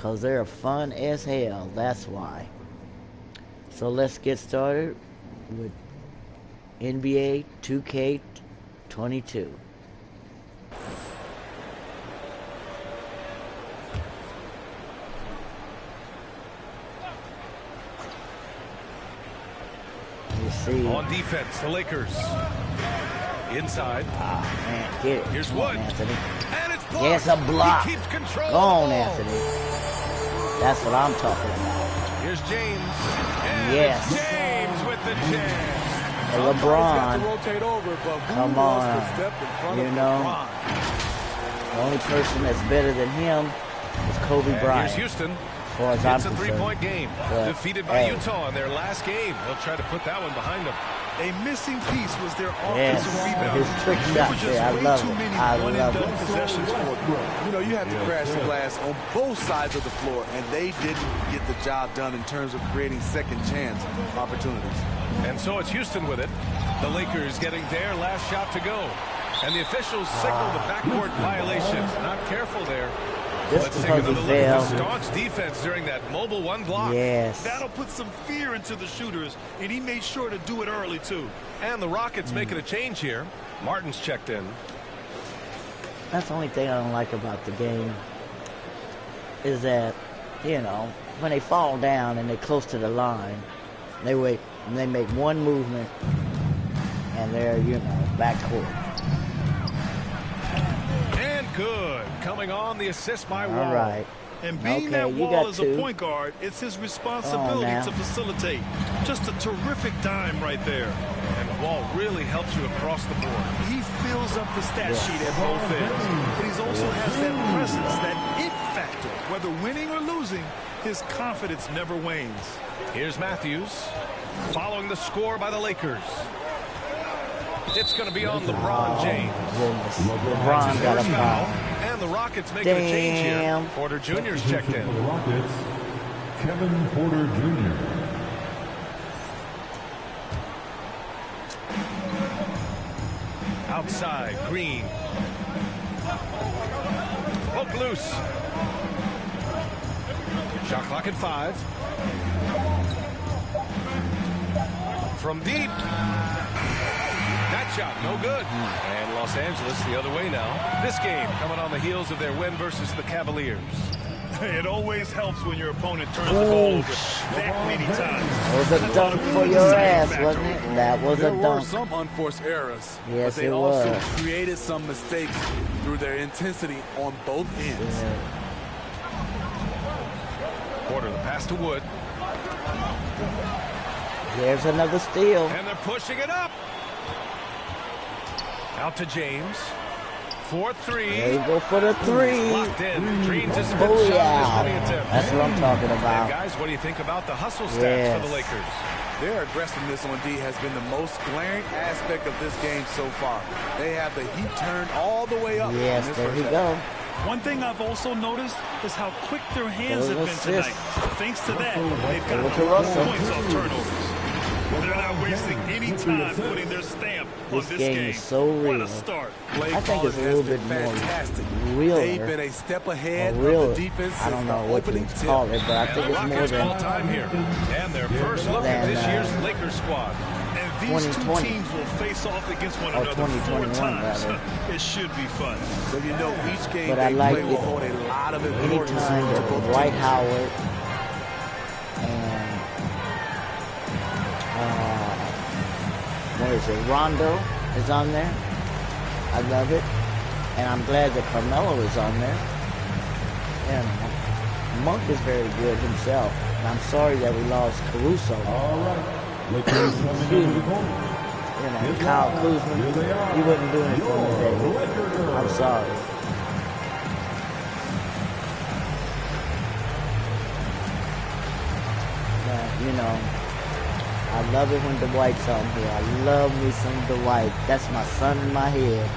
Because they're fun as hell. That's why. So let's get started with NBA 2K22. You see. On defense, the Lakers. Inside. Man, get it. Here's Come Wood. on, Anthony. And it's blocked. Yes, a block. He keeps control. Go on, Anthony. That's what I'm talking about. Here's James. And Yes. it's James with the jam. LeBron. Come on. You know, the only person that's better than him is Kobe Bryant. Here's Houston. As far as I'm It's a concerned. three-point game. But, Defeated by hey. Utah in their last game. They'll try to put that one behind them. A missing piece was their Yes, offensive rebound. his trick shot there, I love it. I love it. Possessions for them. You know, you have to crash the glass on both sides of the floor, and they didn't get the job done in terms of creating second chance opportunities. And so it's Houston with it. The Lakers getting their last shot to go. And the officials signal the backcourt violation. Not careful there. Just Let's take because another he look at the fell. staunch defense during that mobile one block. Yes. That'll put some fear into the shooters, and he made sure to do it early, too. And the Rockets making a change here. Martin's checked in. That's the only thing I don't like about the game is that, you know, when they fall down and they're close to the line, they wait and they make one movement and they're, you know, backcourt. And good. Coming on the assist by Wall. All right. And being Okay, that you Wall got is two. a point guard, it's his responsibility now. to facilitate. Just a terrific dime right there. And Wall really helps you across the board. He fills up the stat sheet at both ends, but he also has that presence, that it factor. Whether winning or losing, his confidence never wanes. Here's Matthews. Following the score by the Lakers. It's going to be on LeBron James. Goodness. LeBron got a First foul. And the Rockets making a change here. Damn. Porter Jr.'s checked in. For the Rockets, Kevin Porter Jr. Outside, Green. Poke loose. Shot clock at 5. From deep. That shot, no good. And Los Angeles the other way now. This game coming on the heels of their win versus the Cavaliers. It always helps when your opponent turns the ball over that many times. That was a dunk for your ass, wasn't it? That was a There were dunk. some unforced errors, Yes, but they it also was. created some mistakes through their intensity on both ends. Yeah. Porter, the pass to Wood. There's another steal. And they're pushing it up. Out to James. 4-3. There you go for the three. Locked in. Dreams his fifth Oh, shot yeah. in his winning attempt. That's what I'm talking And about. guys, what do you think about the hustle stats Yes. for the Lakers? Their aggressiveness on D has been the most glaring aspect of this game so far. They have the heat turned all the way up. in Yes, this there first you half. go. One thing I've also noticed is how quick their hands have been Assist. tonight. Thanks to that, they've got Over to more Russell. points off turnovers. They're not wasting any time putting their stamp on This this game game. is so What real. a start. Play I think calling it's a has little been bit more fantastic. realer. They've been a step ahead Or of real. the defense I since don't the know what opening to tip. call it, but I And think the it's more Rockets than call time here. And their first look at this year's Lakers squad. And these two 2020. teams will face off against one Oh, another 2021 4 times. rather. It should be fun. So you know each game But I they like play will it hold a lot of importance anytime to that both Dwight teams. Howard and what is it, Rondo is on there. I love it. And I'm glad that Carmelo is on there. And Monk is very good himself. And I'm sorry that we lost Caruso. All right. Lakers coming into the corner. You know, Kyle Kuzma, he wasn't doing it for me today. I'm sorry. But, you know, I love it when Dwight's on here. I love me some Dwight. That's my son in my head.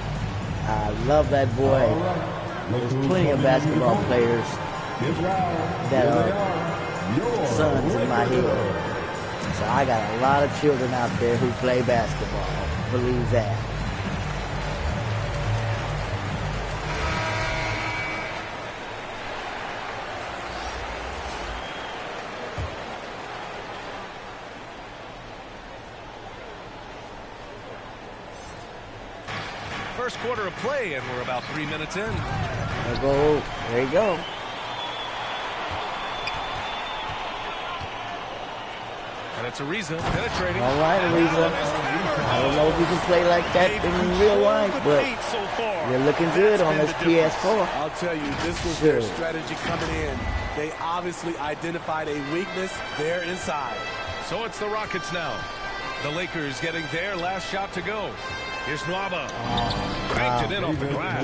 I love that boy. There's plenty of basketball players that are sons in my head. So I got a lot of children out there who play basketball. Believe that. first quarter of play, and we're about 3 minutes in. There you go. And it's Ariza penetrating. All right, Ariza. I don't know if you can play like that in real life, but you're looking good on this PS4. I'll tell you, this was their strategy coming in. They obviously identified a weakness there inside. So it's the Rockets now. The Lakers getting their last shot to go. Here's Nwaba. Banked it in off the glass.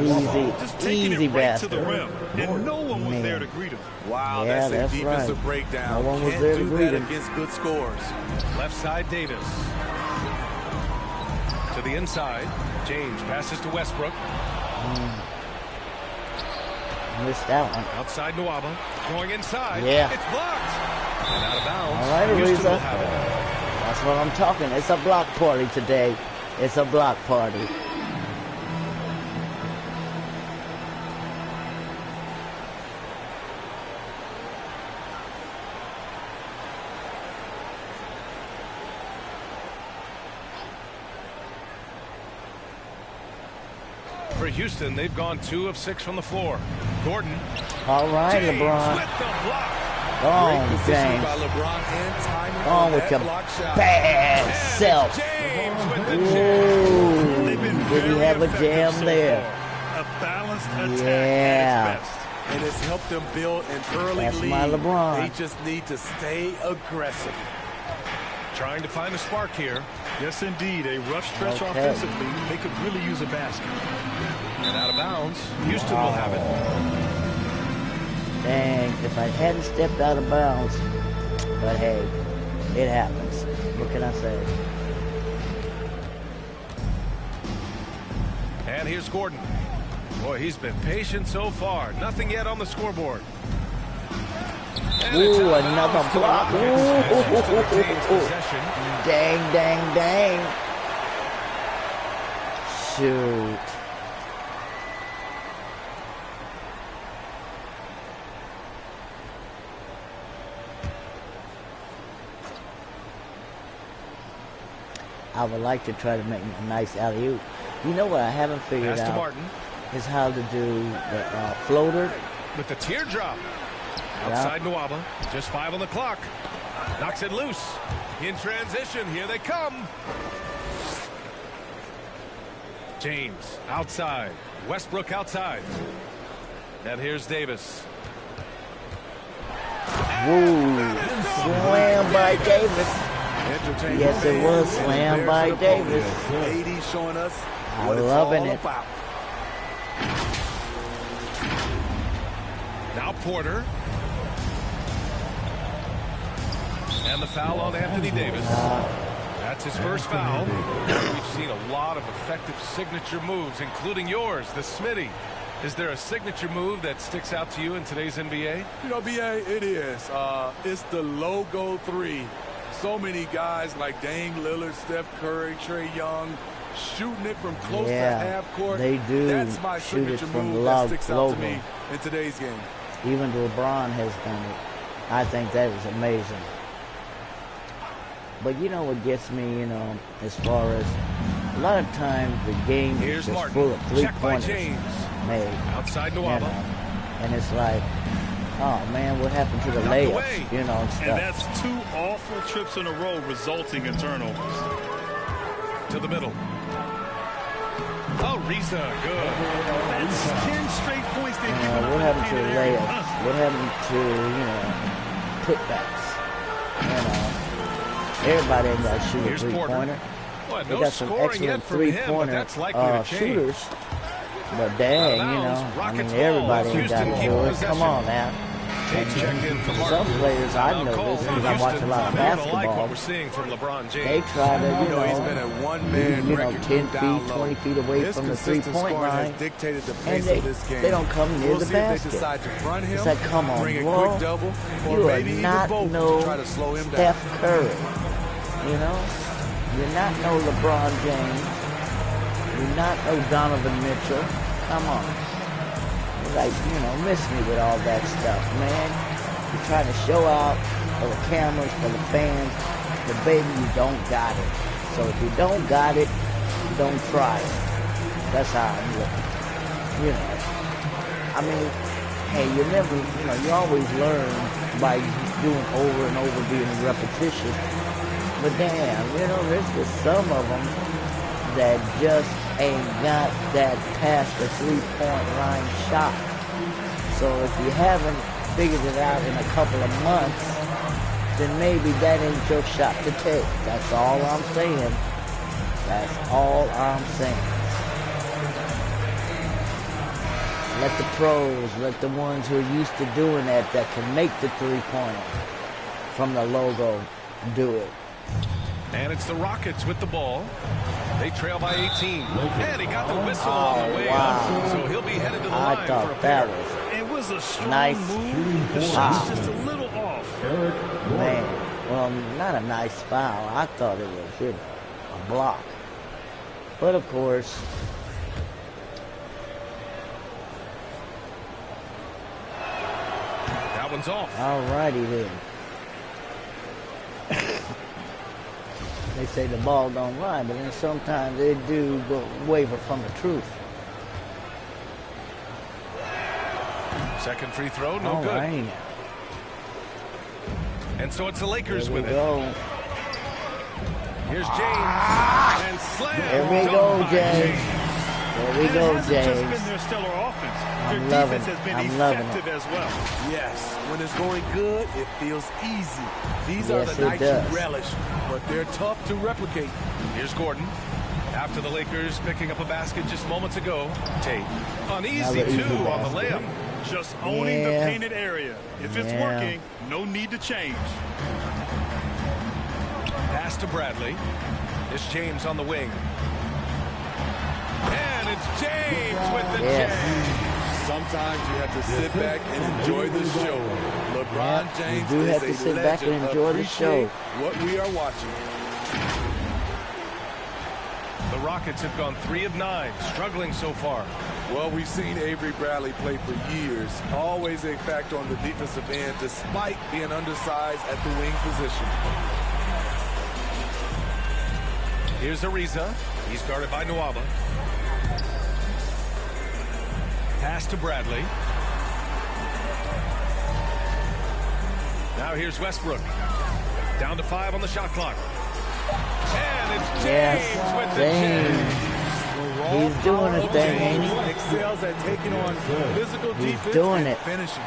Just taking Easy it right basket. to the rim. And no one was there to greet him. Wow, Yeah, that's a defensive right. breakdown. No one was Can't there to do greet that him. against good scores. Left side, Davis. To the inside. James passes to Westbrook. Missed that one. Outside Nwaba. Going inside. Yeah. It's blocked. And out of bounds. All right, Houston will Ariza. have it. That's what I'm talking. It's a block party today. It's a block party. For Houston, they've gone 2 of 6 from the floor. Gordon. All right, James LeBron. with the block. Go on, Great position James. by LeBron and timing Go on with that your block shot. bad And self. James with the jam. Ooh, They've been did he very have a effective jam so there? far. A balanced attack Yeah. at its best. And it's helped them build an early That's lead. my LeBron. They just need to stay aggressive. Trying to find a spark here. Yes, indeed. A rough stretch Okay. offensively. They could really use a basket. And out of bounds. Houston will have it. Dang, if I hadn't stepped out of bounds. But hey, it happens. What can I say? And here's Gordon. Boy, he's been patient so far. Nothing yet on the scoreboard. And it's Ooh, out of another bounds to the block. Rockets. And Houston retains Ooh. possession. Dang, dang, dang. Shoot. I would like to try to make a nice alley-oop. You know what I haven't figured Pass to out Martin is how to do the floater. with the teardrop. Outside Nwaba. Just 5 on the clock. Knocks it loose. In transition. Here they come. James outside. Westbrook outside. And here's Davis. Woo! Slam by Davis. Entertaining Yes, it was fans and slammed by embarrassing Davis. opponents. AD showing us I'm what it's loving all it. about. Now Porter. And the foul on Anthony Davis. That's his first foul. We've seen a lot of effective signature moves, including yours, the Smitty. Is there a signature move that sticks out to you in today's NBA? You know, BA, it is. It's the logo 3. So many guys like Dame Lillard, Steph Curry, Trae Young, shooting it from close to half court. They do That's my shoot it signature from move that sticks out logo. to me in today's game. Even LeBron has done it. I think that is amazing. But you know what gets me, you know, as far as a lot of times the game Here's is just Martin. full of Check by three-pointers James. made. Outside You Nwaba. know, and it's like, oh man, what happened to the Knocked layups? away. You know, and stuff. And that's 2 awful trips in a row resulting in turnovers. To the middle. Oh, Ariza, good. That's 10 straight points they've given up. What happened to the in the area. layups? What happened to, you know, putbacks? You know, everybody ain't got to shoot a Here's Porter. three-pointer. Boy, They no got some scoring excellent yet from him, but three-pointer that's likely to change. shooters. But dang, you know, I Rockets mean, everybody ball. ain't got to Houston do it. keep Come on now. Tape checked in for Some Martin. players I Timeout know call this from because I watch a Houston. lot of They don't like basketball. what we're seeing from LeBron They James. try to, You know, he's been a one-man you know, wrecking 10 crew down feet, low. 20 feet away His from the consistent three-point scoring line, has dictated the and pace of this game. they don't come near We'll the see if they basket. decide to front him, It's like, come on, bring a bro. quick double, or You maybe are even not both no to try to slow him Steph down. Curry. You know? You're not no LeBron James. You're not no Donovan Mitchell. Come on. You're like, you know, miss me with all that stuff, man. You're trying to show out for the cameras, for the fans, but baby, you don't got it. So if you don't got it, don't try it. That's how I'm looking. You know, I mean, hey, you never, you know, you always learn by doing over and over, being repetition. But damn, you know, there's just some of them that just ain't got that past the three-point line shot. So if you haven't figured it out in a couple of months, then maybe that ain't your shot to take. That's all I'm saying. That's all I'm saying. Let the pros, let the ones who are used to doing that can make the three-pointer from the logo, do it. And it's the Rockets with the ball. They trail by 18. And he got the whistle on the way up. So he'll be headed to the line for a thought pair. that It was a strong nice move. The shot's just a little off. Man, well, not a nice foul. I thought it was, you know, a block. But of course, that one's off. alrighty then. They say the ball don't lie, but then sometimes they do go waver from the truth. Second free throw, no All good. right. And so it's the Lakers There we with go. it. Here's James. And slam. There we Dunk go, by James. There we And go, it hasn't just James. been their stellar offense. Their I'm loving defense has it. been I'm loving effective as well. Yes, when it's going good, it feels easy. These are Yes, the it nights does. you relish, but they're tough to replicate. Here's Gordon. After the Lakers picking up a basket just moments ago. Tate. Uneasy, Another easy too, on the basket. layup. Just owning the Yeah. painted area. If it's Yeah. working, no need to change. Pass to Bradley. It's James on the wing. And it's James with the Yes. J. Sometimes you have to sit back and enjoy the show. LeBron Yeah, James you do is have to a sit back and legend. enjoy the show. Appreciate what we are watching. The Rockets have gone 3 of 9, struggling so far. Well, we've seen Avery Bradley play for years. Always a factor on the defensive end, despite being undersized at the wing position. Here's Ariza. He's guarded by Nwaba. Pass to Bradley. Now here's Westbrook. Down to 5 on the shot clock. And it's James with the James. J. He's doing a thing, ain't he? Excels at taking on physical He's defense doing and it. finishing.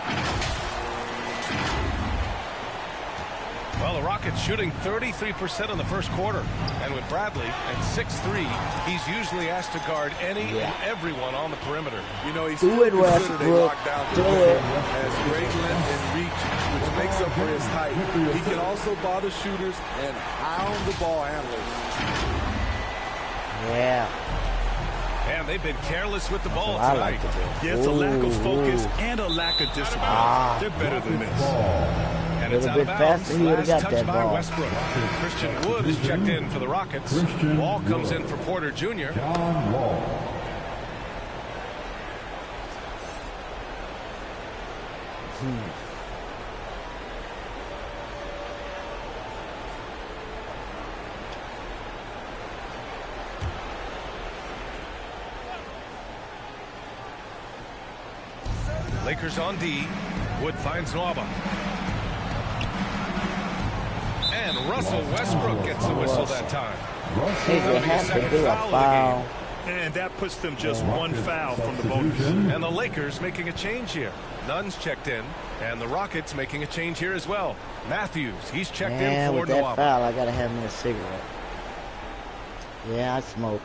Well, the Rockets shooting 33% in the first quarter. And with Bradley at 6'3", he's usually asked to guard any and everyone on the perimeter. You know, he's Do still it, considered a Westbrook. lockdown Do defender. it. Has great length and reach, which makes up for his height. He can also bother shooters and hound the ball handlers. Yeah. And they've been careless with the ball I tonight. like to do. Yeah, it's a lack of focus Ooh. and a lack of discipline. Ah. They're better than this. And it's Little out bit of bounds. faster, he would've Last got touch that by ball. Westbrook. Christian Wood is checked in for the Rockets. Christian Ball comes Wood. in for Porter Jr. John Wall. Lakers on D. Wood finds Nwaba. And Russell Westbrook gets the whistle that time. Hey, they have to do a foul. And that puts them just one foul from the bonus. And the Lakers making a change here. Nunn's checked in, and the Rockets making a change here as well. Matthews, he's checked Man, in for with that Nwaba. foul, I gotta have me a cigarette. Yeah, I smoke.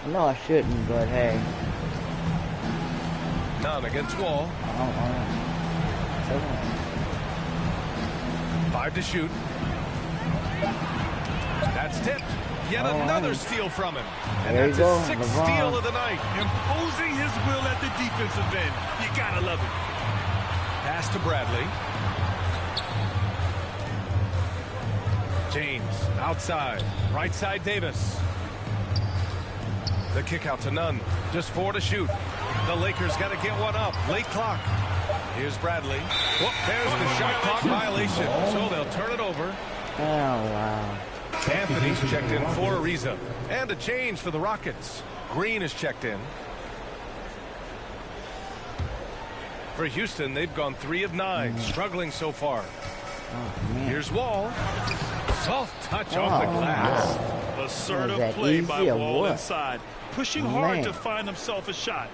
I know I shouldn't, but hey. Nunn against Wall. It's okay. 5 to shoot. That's tipped. Yet another steal from him. And There you that's go, his 6th LeBron. steal of the night. Imposing his will at the defensive end. You gotta love it. Pass to Bradley. James outside. Right side Davis. The kick out to Nunn. Just 4 to shoot. The Lakers got to get one up. Late clock. Here's Bradley. Whoop, there's the shot clock violation. So they'll turn it over. Oh, wow. Anthony's checked in for Ariza. And a change for the Rockets. Green is checked in. For Houston, they've gone 3 of 9, struggling so far. Oh, man. Here's Wall. Soft touch off the glass. Assertive play by Wall what? inside, pushing hard Man. to find himself a shot.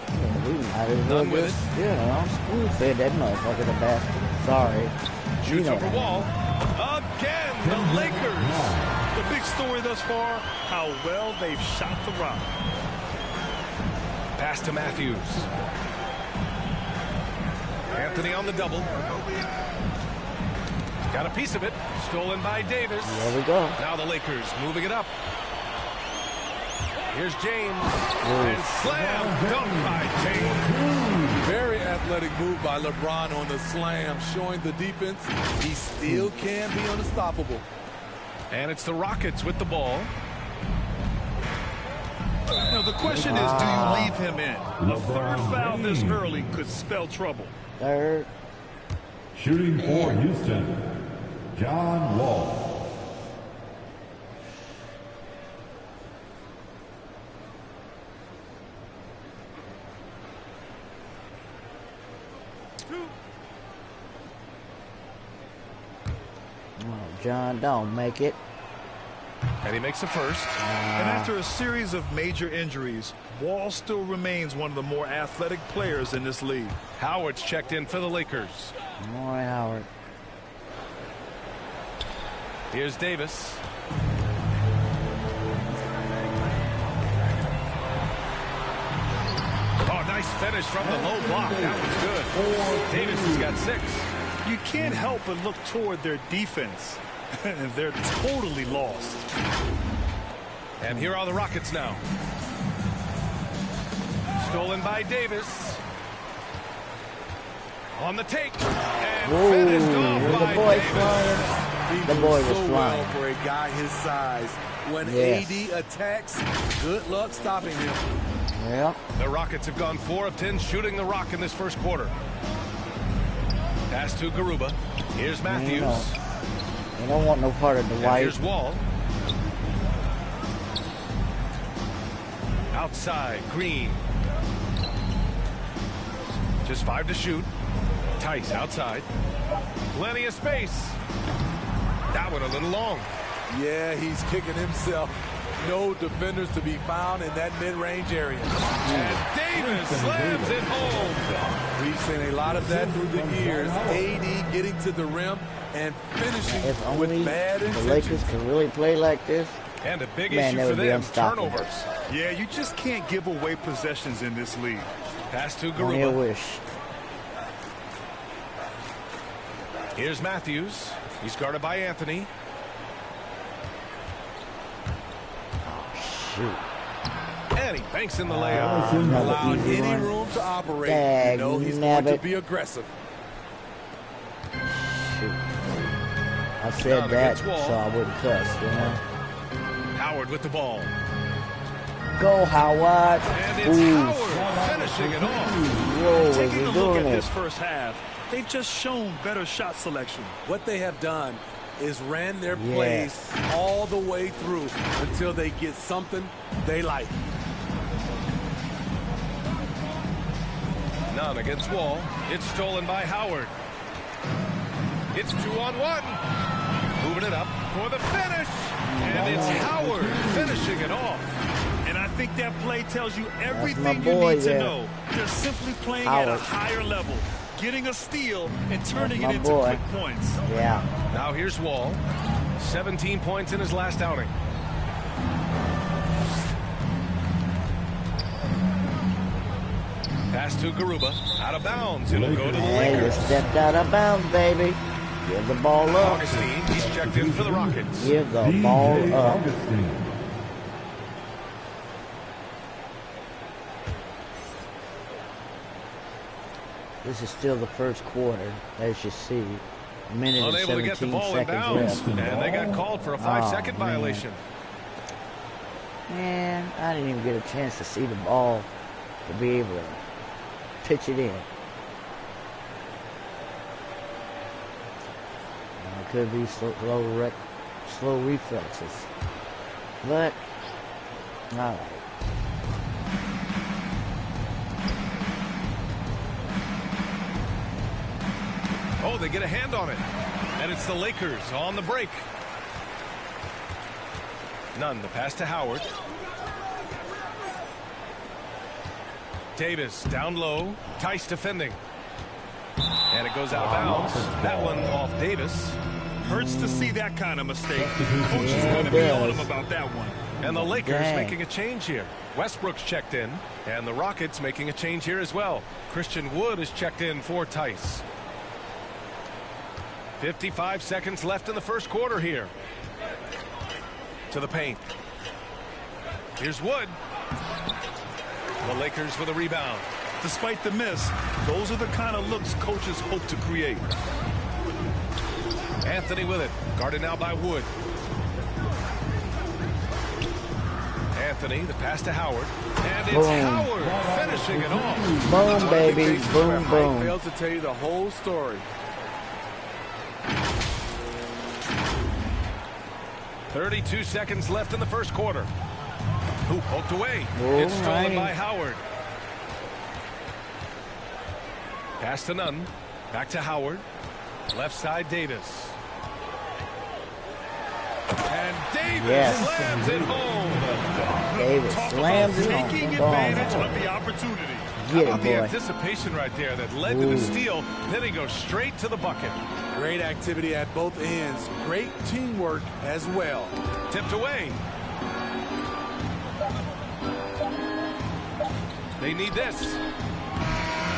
Yeah, we might as well None with just, you know, spoon fed that motherfucker the bastard. Sorry. Shoots You know over that. Wall. Again, the Lakers. The big story thus far, how well they've shot the rock. Pass to Matthews. Anthony on the double. Got a piece of it. Stolen by Davis. There we go. Now the Lakers moving it up. Here's James. And slam dunk by James. Very athletic move by LeBron on the slam, showing the defense he still can be unstoppable. And it's the Rockets with the ball. Now the question is, do you leave him in? A third foul this early could spell trouble. Third. Shooting for Houston, John Wall. Oh, John, don't make it. And he makes the first. And after a series of major injuries, Wall still remains one of the more athletic players in this league. Howard's checked in for the Lakers. All right, Howard. Here's Davis. Oh, nice finish from the low block. That was good. Davis has got 6. You can't help but look toward their defense. And they're totally lost. And here are the Rockets now. Stolen by Davis. On the take. And Whoa, finished off the by boy Davis. flying. He The boy moves was so flying. well for a guy his size. When Yes. AD attacks, good luck stopping him. Yeah. The Rockets have gone 4 of 10 shooting the rock in this first quarter. Pass to Garuba. Here's Matthews. You don't want no part of the And white. here's Wall. Outside, Green. Just 5 to shoot. Tice outside. Plenty of space. That one a little long. Yeah, he's kicking himself. No defenders to be found in that mid-range area. And Davis slams it home. We've seen a lot of that through the years. AD getting to the rim and finishing If with only bad the intentions. Lakers could really play like this. And a big Man, issue that for would be them, unstoppable. turnovers. Yeah, you just can't give away possessions in this league. Pass to Only a Garuba. wish. Here's Matthews. He's guarded by Anthony. Shoot. And he banks in the layup. Allowing easy any one. room to operate. Dag You know he's going to nabbit. be aggressive. Shoot. I said Down that against Wall. so I wouldn't cuss, you know. Howard with the ball. Go, Howard. And it's Ooh. Howard finishing it off. Whoa, is Taking he a look doing at it? this first half, they've just shown better shot selection. What they have done is ran their Yes. plays all the way through until they get something they like. None against Wall. It's stolen by Howard. It's 2-on-1. Moving it up for the finish. And it's Howard finishing it off. And I think that play tells you everything my you boy need to there. know. They're simply playing at a Howard. higher level, getting a steal and turning my it into boy. quick points. Yeah. Now here's Wall. 17 points in his last outing. Pass to Garuba. Out of bounds. It'll go to the Hey, you Lakers. stepped out of bounds, baby. Give the ball up. Augustine, he's checked in for the Rockets. Give the ball DJ up. Augustine. This is still the first quarter, as you see. A minute and Unable to get the 17 ball in seconds bounds. left. And they got called for a 5-second man. violation. Man, I didn't even get a chance to see the ball to be able to pitch it in. It could be slow reflexes. But, all right. Oh, they get a hand on it. And it's the Lakers on the break. Nunn, the pass to Howard. Davis down low. Tice defending. And it goes out of bounds. That one off Davis. Hurts to see that kind of mistake. Coach is going to be on him about that one. And the Lakers making a change here. Westbrook's checked in. And the Rockets making a change here as well. Christian Wood is checked in for Tice. 55 seconds left in the first quarter here. To the paint. Here's Wood. The Lakers for the rebound. Despite the miss, those are the kind of looks coaches hope to create. Anthony with it. Guarded now by Wood. Anthony, the pass to Howard. And it's Howard finishing it off. Boom, baby. Boom, boom. Failed to tell you the whole story. 32 seconds left in the first quarter. Who poked away? It's stolen by Howard. Pass to Nunn. Back to Howard. Left side Davis. And Davis slams it home. Davis slams it home. Taking advantage of the opportunity. How about the anticipation right there that led to the steal? Then he goes straight to the bucket. Great activity at both ends. Great teamwork as well. Tipped away. They need this.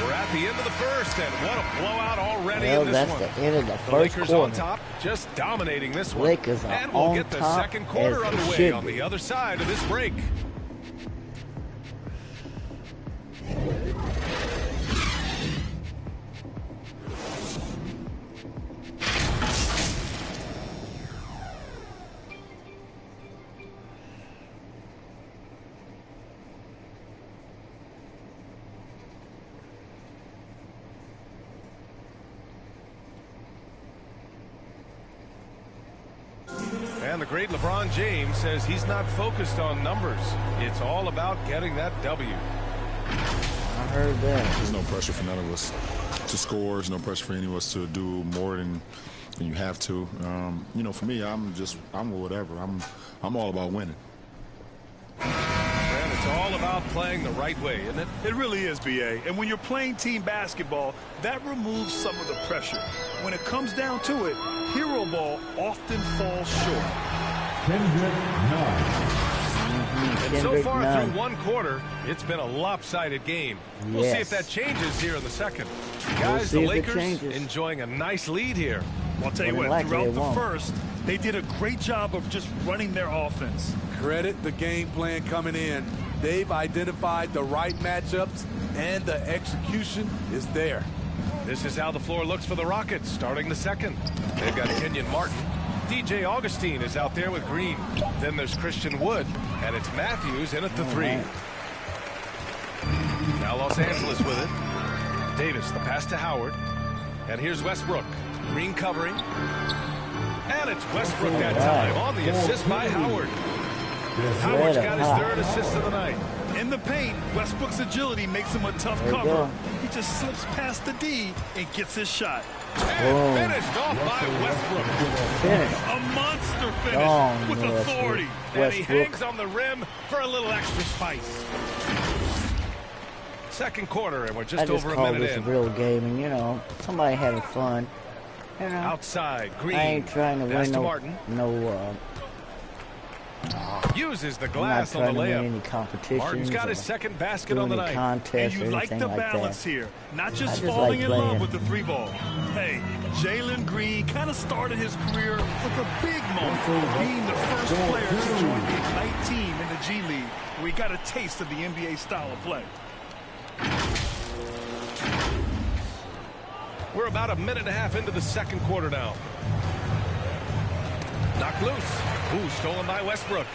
We're at the end of the first, and what a blowout already in this one. That's the end of the first Lakers quarter. on top, just dominating this one. Lakers are and we'll on get the top second quarter as they underway should on be. the other side of this break. And the great LeBron James says he's not focused on numbers. It's all about getting that W. I heard that. There's no pressure for none of us to score. There's no pressure for any of us to do more than you have to. You know, for me, I'm whatever. I'm all about winning. And it's all about playing the right way, isn't it? It really is, B.A. And when you're playing team basketball, that removes some of the pressure. When it comes down to it, hero ball often falls short. And so far through one quarter, it's been a lopsided game. We'll see if that changes here in the second. Guys, the Lakers enjoying a nice lead here. I'll tell you what, throughout the first, they did a great job of just running their offense. Credit the game plan coming in. They've identified the right matchups, and the execution is there. This is how the floor looks for the Rockets starting the second. They've got Kenyon Martin. DJ Augustine is out there with Green. Then there's Christian Wood, and it's Matthews in at the three. Now Los Angeles with it. Davis, the pass to Howard. And here's Westbrook. Green covering. And it's Westbrook that time on the assist by Howard. Howard's got his third assist of the night. In the paint, Westbrook's agility makes him a tough cover. He just slips past the D and gets his shot. And finished off by Westbrook. A monster finish with authority. And he hangs on the rim for a little extra spice. Second quarter, and we're just over a minute in. I just call this a real game, and, you know, somebody having fun. You know, outside, Green. I ain't trying to win uses the glass on the layup. Any competitions. Martin's got his second basket on the night. And you like the balance here. Not just falling in love with the three ball. Hey, Jalen Green kind of started his career with a big moment, being the first player to join the Ignite team in the G League, where he got a taste of the NBA style of play. We're about a minute and a half into the second quarter now. Knocked loose. Ooh, stolen by Westbrook.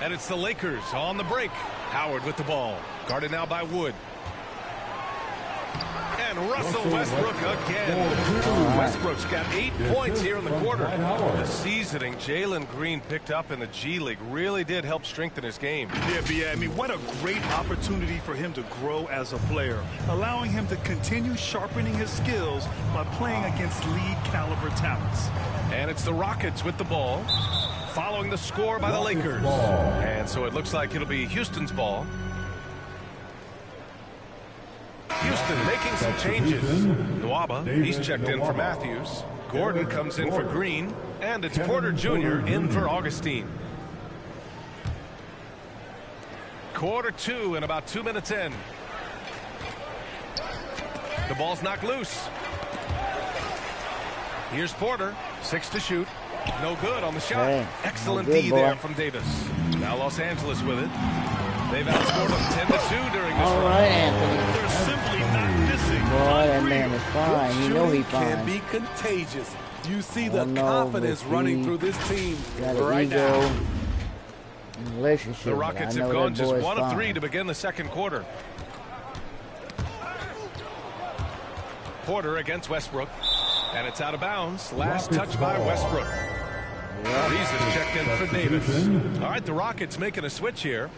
And it's the Lakers on the break. Howard with the ball. Guarded now by Wood. And Russell Westbrook again. Westbrook's got 8 points here in the quarter. The seasoning Jalen Green picked up in the G League really did help strengthen his game. Yeah, I mean, what a great opportunity for him to grow as a player, allowing him to continue sharpening his skills by playing against league-caliber talents. And it's the Rockets with the ball, following the score by the Lakers. And so it looks like it'll be Houston's ball. Houston making some changes. Nwaba, he's checked in for Matthews. Gordon comes in for Green. And it's Porter Jr. in for Augustine. Quarter 2 and about 2 minutes in. The ball's knocked loose. Here's Porter. 6 to shoot. No good on the shot. Hey, excellent no good, D there from Davis. Now Los Angeles with it. They've outscored them 10-2 during this All run. right, Anthony. They're simply not missing. Boy, that man is fine. You know he's can fine. be contagious. You see the know, confidence but running he through this team got an right ego now. and relationship. The Rockets I know have gone that just boy's 1 of 3 fine. to begin the second quarter. Porter against Westbrook. And it's out of bounds. Last touch by Westbrook. Reese's checked in for Davis. All right, the Rockets making a switch here.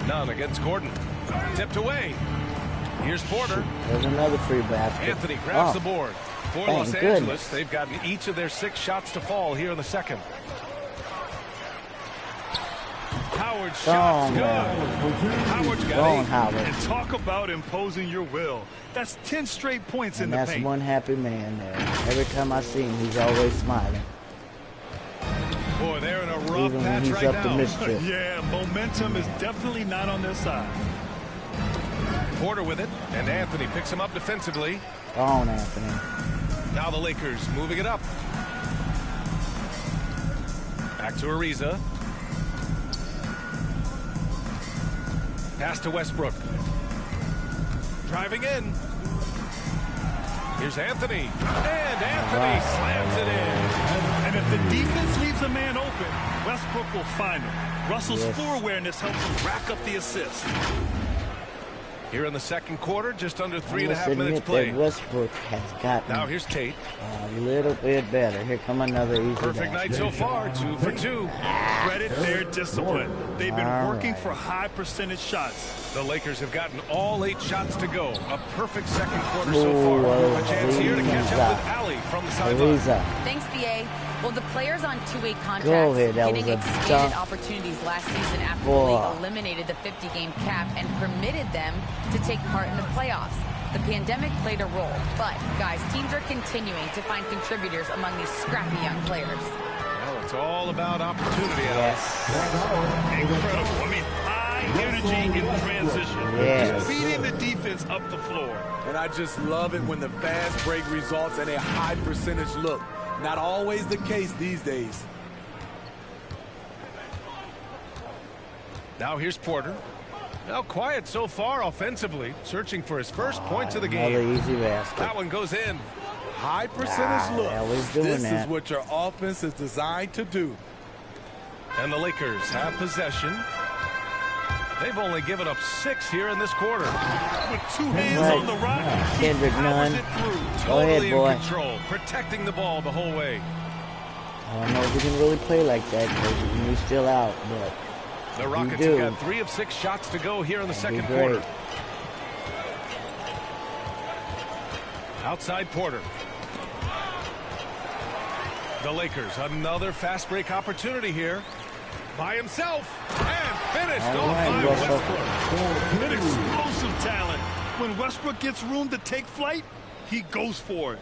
None against Gordon. Tipped away. Here's Porter. There's another free basket. Anthony grabs the board. For thank Los goodness. Angeles, they've gotten each of their 6 shots to fall here in the second. Howard's shot's good. Howard's got 8. Howard. And talk about imposing your will. That's 10 straight points in And the that's paint. one happy man there. Every time I see him, he's always smiling. Boy, they're in a rough Even when patch he's right up to now. mischief. Yeah, momentum is definitely not on their side. Porter with it, and Anthony picks him up defensively. Go on, Anthony. Now the Lakers moving it up. Back to Ariza. Pass to Westbrook. Driving in. Here's Anthony. And Anthony slams it in. And if the defense leaves a man open, Westbrook will find him. Russell's floor awareness helps him rack up the assist. Here in the second quarter, just under I 3.5 must minutes admit played. that Westbrook has gotten Now here's Tate. a little bit better. Here come another easy Perfect night so far, 2 for 2. Credit their discipline. They've been All working right. for high percentage shots. The Lakers have gotten all 8 shots to go. A perfect second quarter Ooh, so far. A chance here to catch up Ariza. with Allie from the sideline. Ariza. Thanks, BA. Well, the players on two-way Go contracts ahead, that getting was a expanded tough opportunities last season after the ball. league eliminated the 50-game cap and permitted them to take part in the playoffs. The pandemic played a role, but, guys, teams are continuing to find contributors among these scrappy young players. Well, it's all about opportunity, Alex. Yes. Incredible. I mean, high energy in transition. Yes. Just feeding the defense up the floor. And I just love it when the fast break results in a high percentage look. Not always the case these days. Now here's Porter. Now quiet so far offensively, searching for his first points of the Another game. easy basket. That one goes in. High percentage look. always doing This that. is what your offense is designed to do. And the Lakers have possession. They've only given up 6 here in this quarter. With 2 hands Right. on the rock, he Kendrick powers Nunn. it through. Go ahead, Totally boy. in control, protecting the ball the whole way. I don't know if we can really play like that because he's still out, but The Rockets do. have got 3 of 6 shots to go here in the second great. quarter. Outside Porter. The Lakers, another fast break opportunity here. By himself. And finished All off right, by Russell. Westbrook. An explosive talent. When Westbrook gets room to take flight, he goes for it.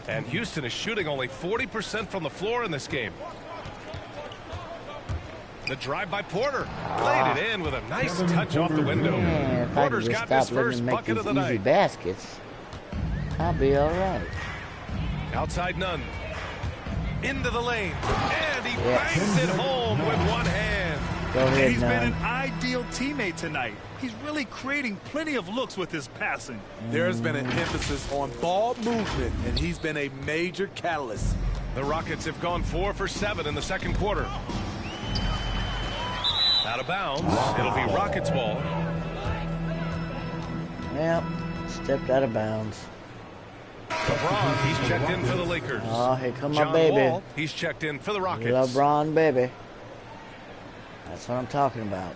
And Houston is shooting only 40% from the floor in this game. The drive by Porter. Laid it in with a nice touch off the window. man, if I could Porter's just got his stop letting first him make bucket these of the easy night. baskets, I'll be all right. Outside Nunn. Into the lane. And he Yes. bangs it home with one hand. Go ahead, He's been an ideal teammate tonight. He's really creating plenty of looks with his passing. There's been an emphasis on ball movement, and he's been a major catalyst. The Rockets have gone 4 for 7 in the second quarter. Out of bounds. It'll be Rockets ball. Yep, stepped out of bounds. LeBron, he's checked in for the Lakers. Oh, here come my John baby. Wall, he's checked in for the Rockets. LeBron, baby. That's what I'm talking about.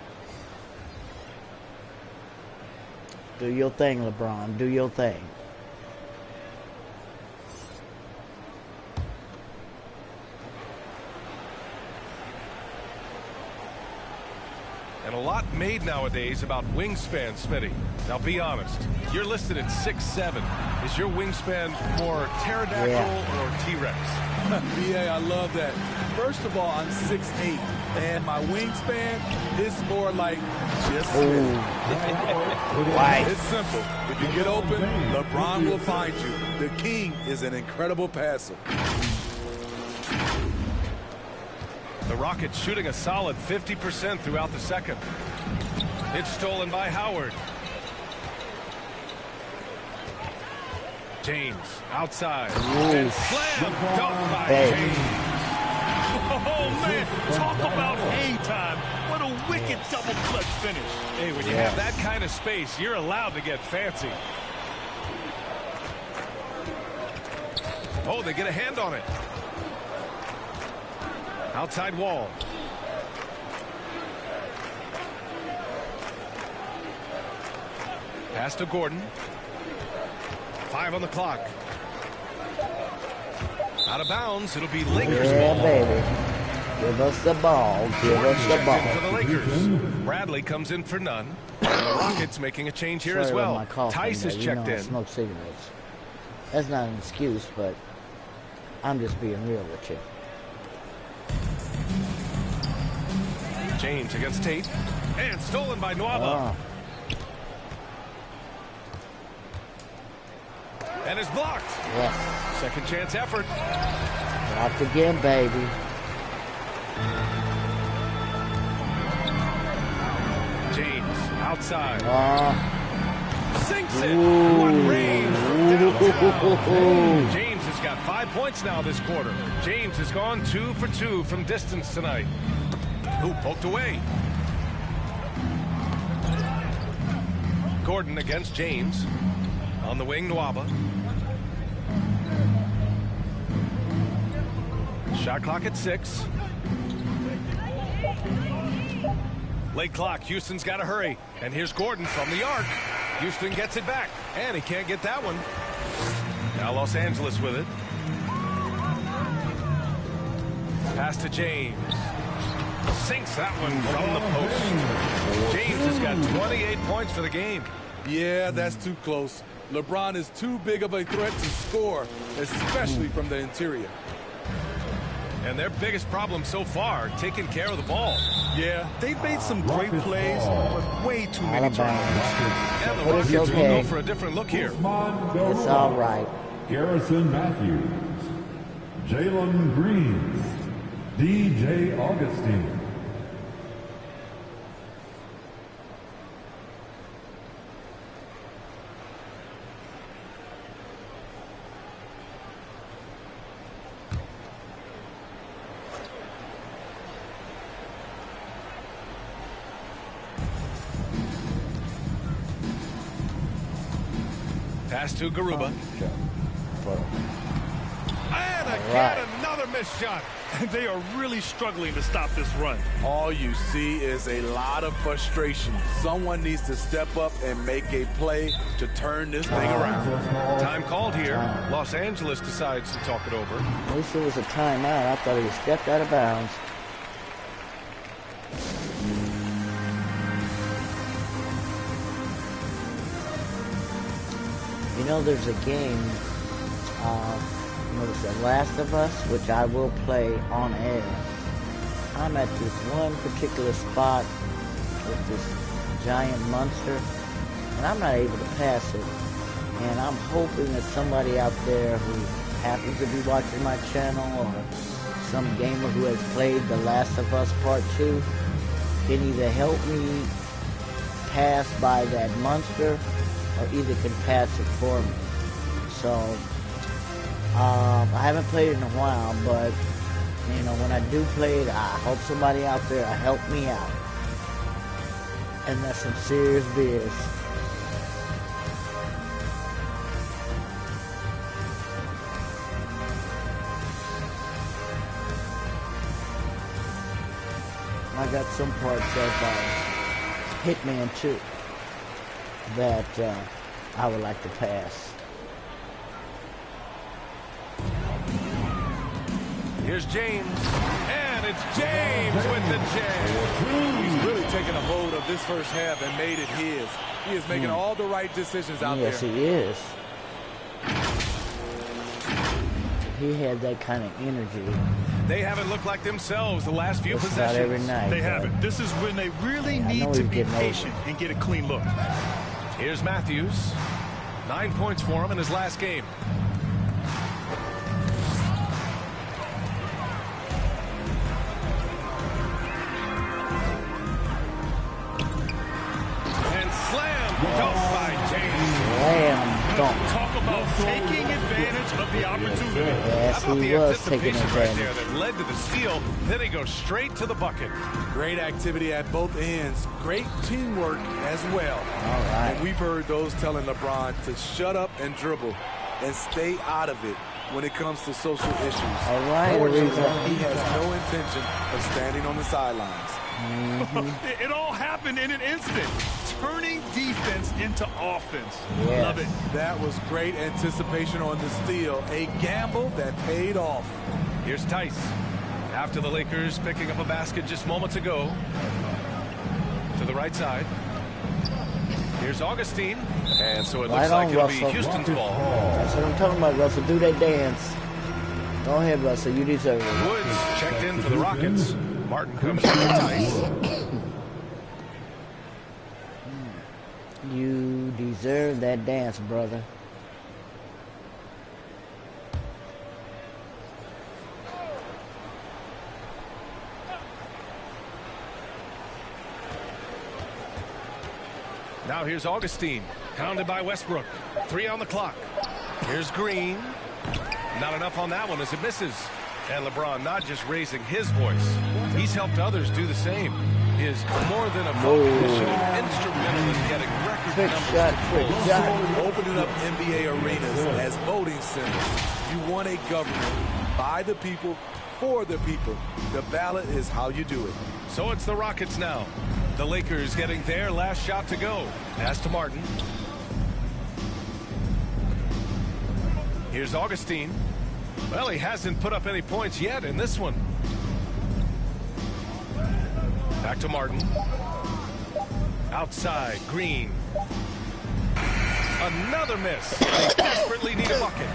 Do your thing, LeBron. Do your thing. And a lot made nowadays about wingspan, Smitty. Now be honest. You're listed at 6'7". Is your wingspan more pterodactyl or T-Rex? Yeah, I love that. First of all, I'm 6'8", and my wingspan is more like just Right. It's simple. If you get open, LeBron will find you. The king is an incredible passer. The Rockets shooting a solid 50% throughout the second. It's stolen by Howard. James outside. And slam dunk by James. Oh, man, talk about hang time. What a wicked double clutch finish. Hey, when you have that kind of space, you're allowed to get fancy. Oh, they get a hand on it. Outside Wall. Pass to Gordon. 5 on the clock. Out of bounds. It'll be Lakers ball. Baby. Give us the ball. Give us the ball. For the Lakers. Bradley comes in for none. And the Rockets making a change here as well. Tice is checked in. I smoke cigarettes. That's not an excuse, but I'm just being real with you. James against Tate. And stolen by Nwaba. Oh. And is blocked. Yes. Second chance effort. Blocked again, baby. James outside. Sinks it. Ooh. What range from downtown. Ooh. James has got 5 points now this quarter. James has gone 2 for 2 from distance tonight. Who poked away? Gordon against James. On the wing, Nwaba. Shot clock at 6. Late clock. Houston's got to hurry. And here's Gordon from the arc. Houston gets it back. And he can't get that one. Now Los Angeles with it. Pass to James. Sinks that one from the post. James has got 28 points for the game. Yeah, that's too close. LeBron is too big of a threat to score, especially from the interior. And their biggest problem so far, taking care of the ball. Yeah, they've made some great plays, but way too many turnovers. And the Rockets will go for a different look here. It's all right. Garrison Matthews, Jalen Green, DJ Augustine. Pass to Garuba. And again, another missed shot. They are really struggling to stop this run. All you see is a lot of frustration. Someone needs to step up and make a play to turn this thing around. Time called here. Los Angeles decides to talk it over. At least it was a timeout. I thought he stepped out of bounds. You know, there's a game, what is it, Last of Us, which I will play on air. I'm at this one particular spot with this giant monster, and I'm not able to pass it. And I'm hoping that somebody out there who happens to be watching my channel, or some gamer who has played The Last of Us Part 2, can either help me pass by that monster or either can pass it for me. So I haven't played it in a while, but you know, when I do play it, I hope somebody out there will help me out. And that's some serious biz. I got some parts of Hitman 2 that I would like to pass. Here's James, and it's James with the jam. He's really taken a hold of this first half and made it his. He is making all the right decisions out there. Yes, he is. He had that kind of energy. They haven't looked like themselves the last few It's possessions. not every night. They haven't. This is when they really need to be patient and get a clean look. Here's Matthews. 9 points for him in his last game. And slam dunk by James. Slam dunk. Talk about taking advantage of the opportunity. Yes, How about he the was taking anticipation right advantage. there that led to the steal? Then he goes straight to the bucket. Great activity at both ends. Great teamwork as well. All right. And we've heard those telling LeBron to shut up and dribble and stay out of it when it comes to social issues. All right, Fortunately, Ariza. he has no intention of standing on the sidelines. It all happened in an instant. Turning defense into offense. Yes. Love it. That was great anticipation on the steal. A gamble that paid off. Here's Tice. After the Lakers picking up a basket just moments ago. To the right side. Here's Augustine. And so it looks like it'll be Houston's ball. That's what I'm talking about, Russell. Do that dance. Go ahead, Russell. You deserve it. Woods checked in for the Rockets. Martin comes from the Tice. You deserve that dance, brother. Now here's Augustine. Pounded by Westbrook. 3 on the clock. Here's Green. Not enough on that one as it misses. And LeBron not just raising his voice. He's helped others do the same. He is more than a politician, instrumental in getting record Quick numbers. shot, quick shot. Opening up NBA arenas as voting centers. You want a government by the people, for the people. The ballot is how you do it. So it's the Rockets now. The Lakers getting their last shot to go. Pass to Martin. Here's Augustine. Well, he hasn't put up any points yet in this one. Back to Martin. Outside, Green. Another miss. They desperately need a bucket.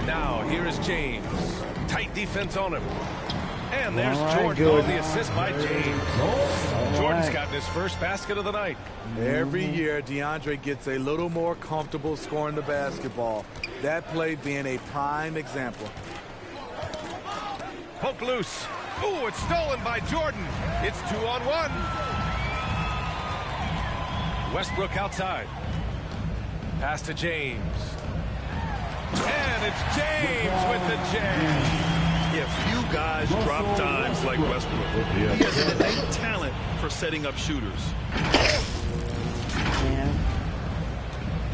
Now, here is James. Tight defense on him. And there's Jordan on the assist by James. Jordan's gotten his first basket of the night. Every year, DeAndre gets a little more comfortable scoring the basketball. That play being a prime example. Poke loose. Ooh, it's stolen by Jordan. It's 2-on-1. Westbrook outside. Pass to James. And it's James with the jam. Yeah, few guys drop dimes like Westbrook. He has an innate talent for setting up shooters. Yeah.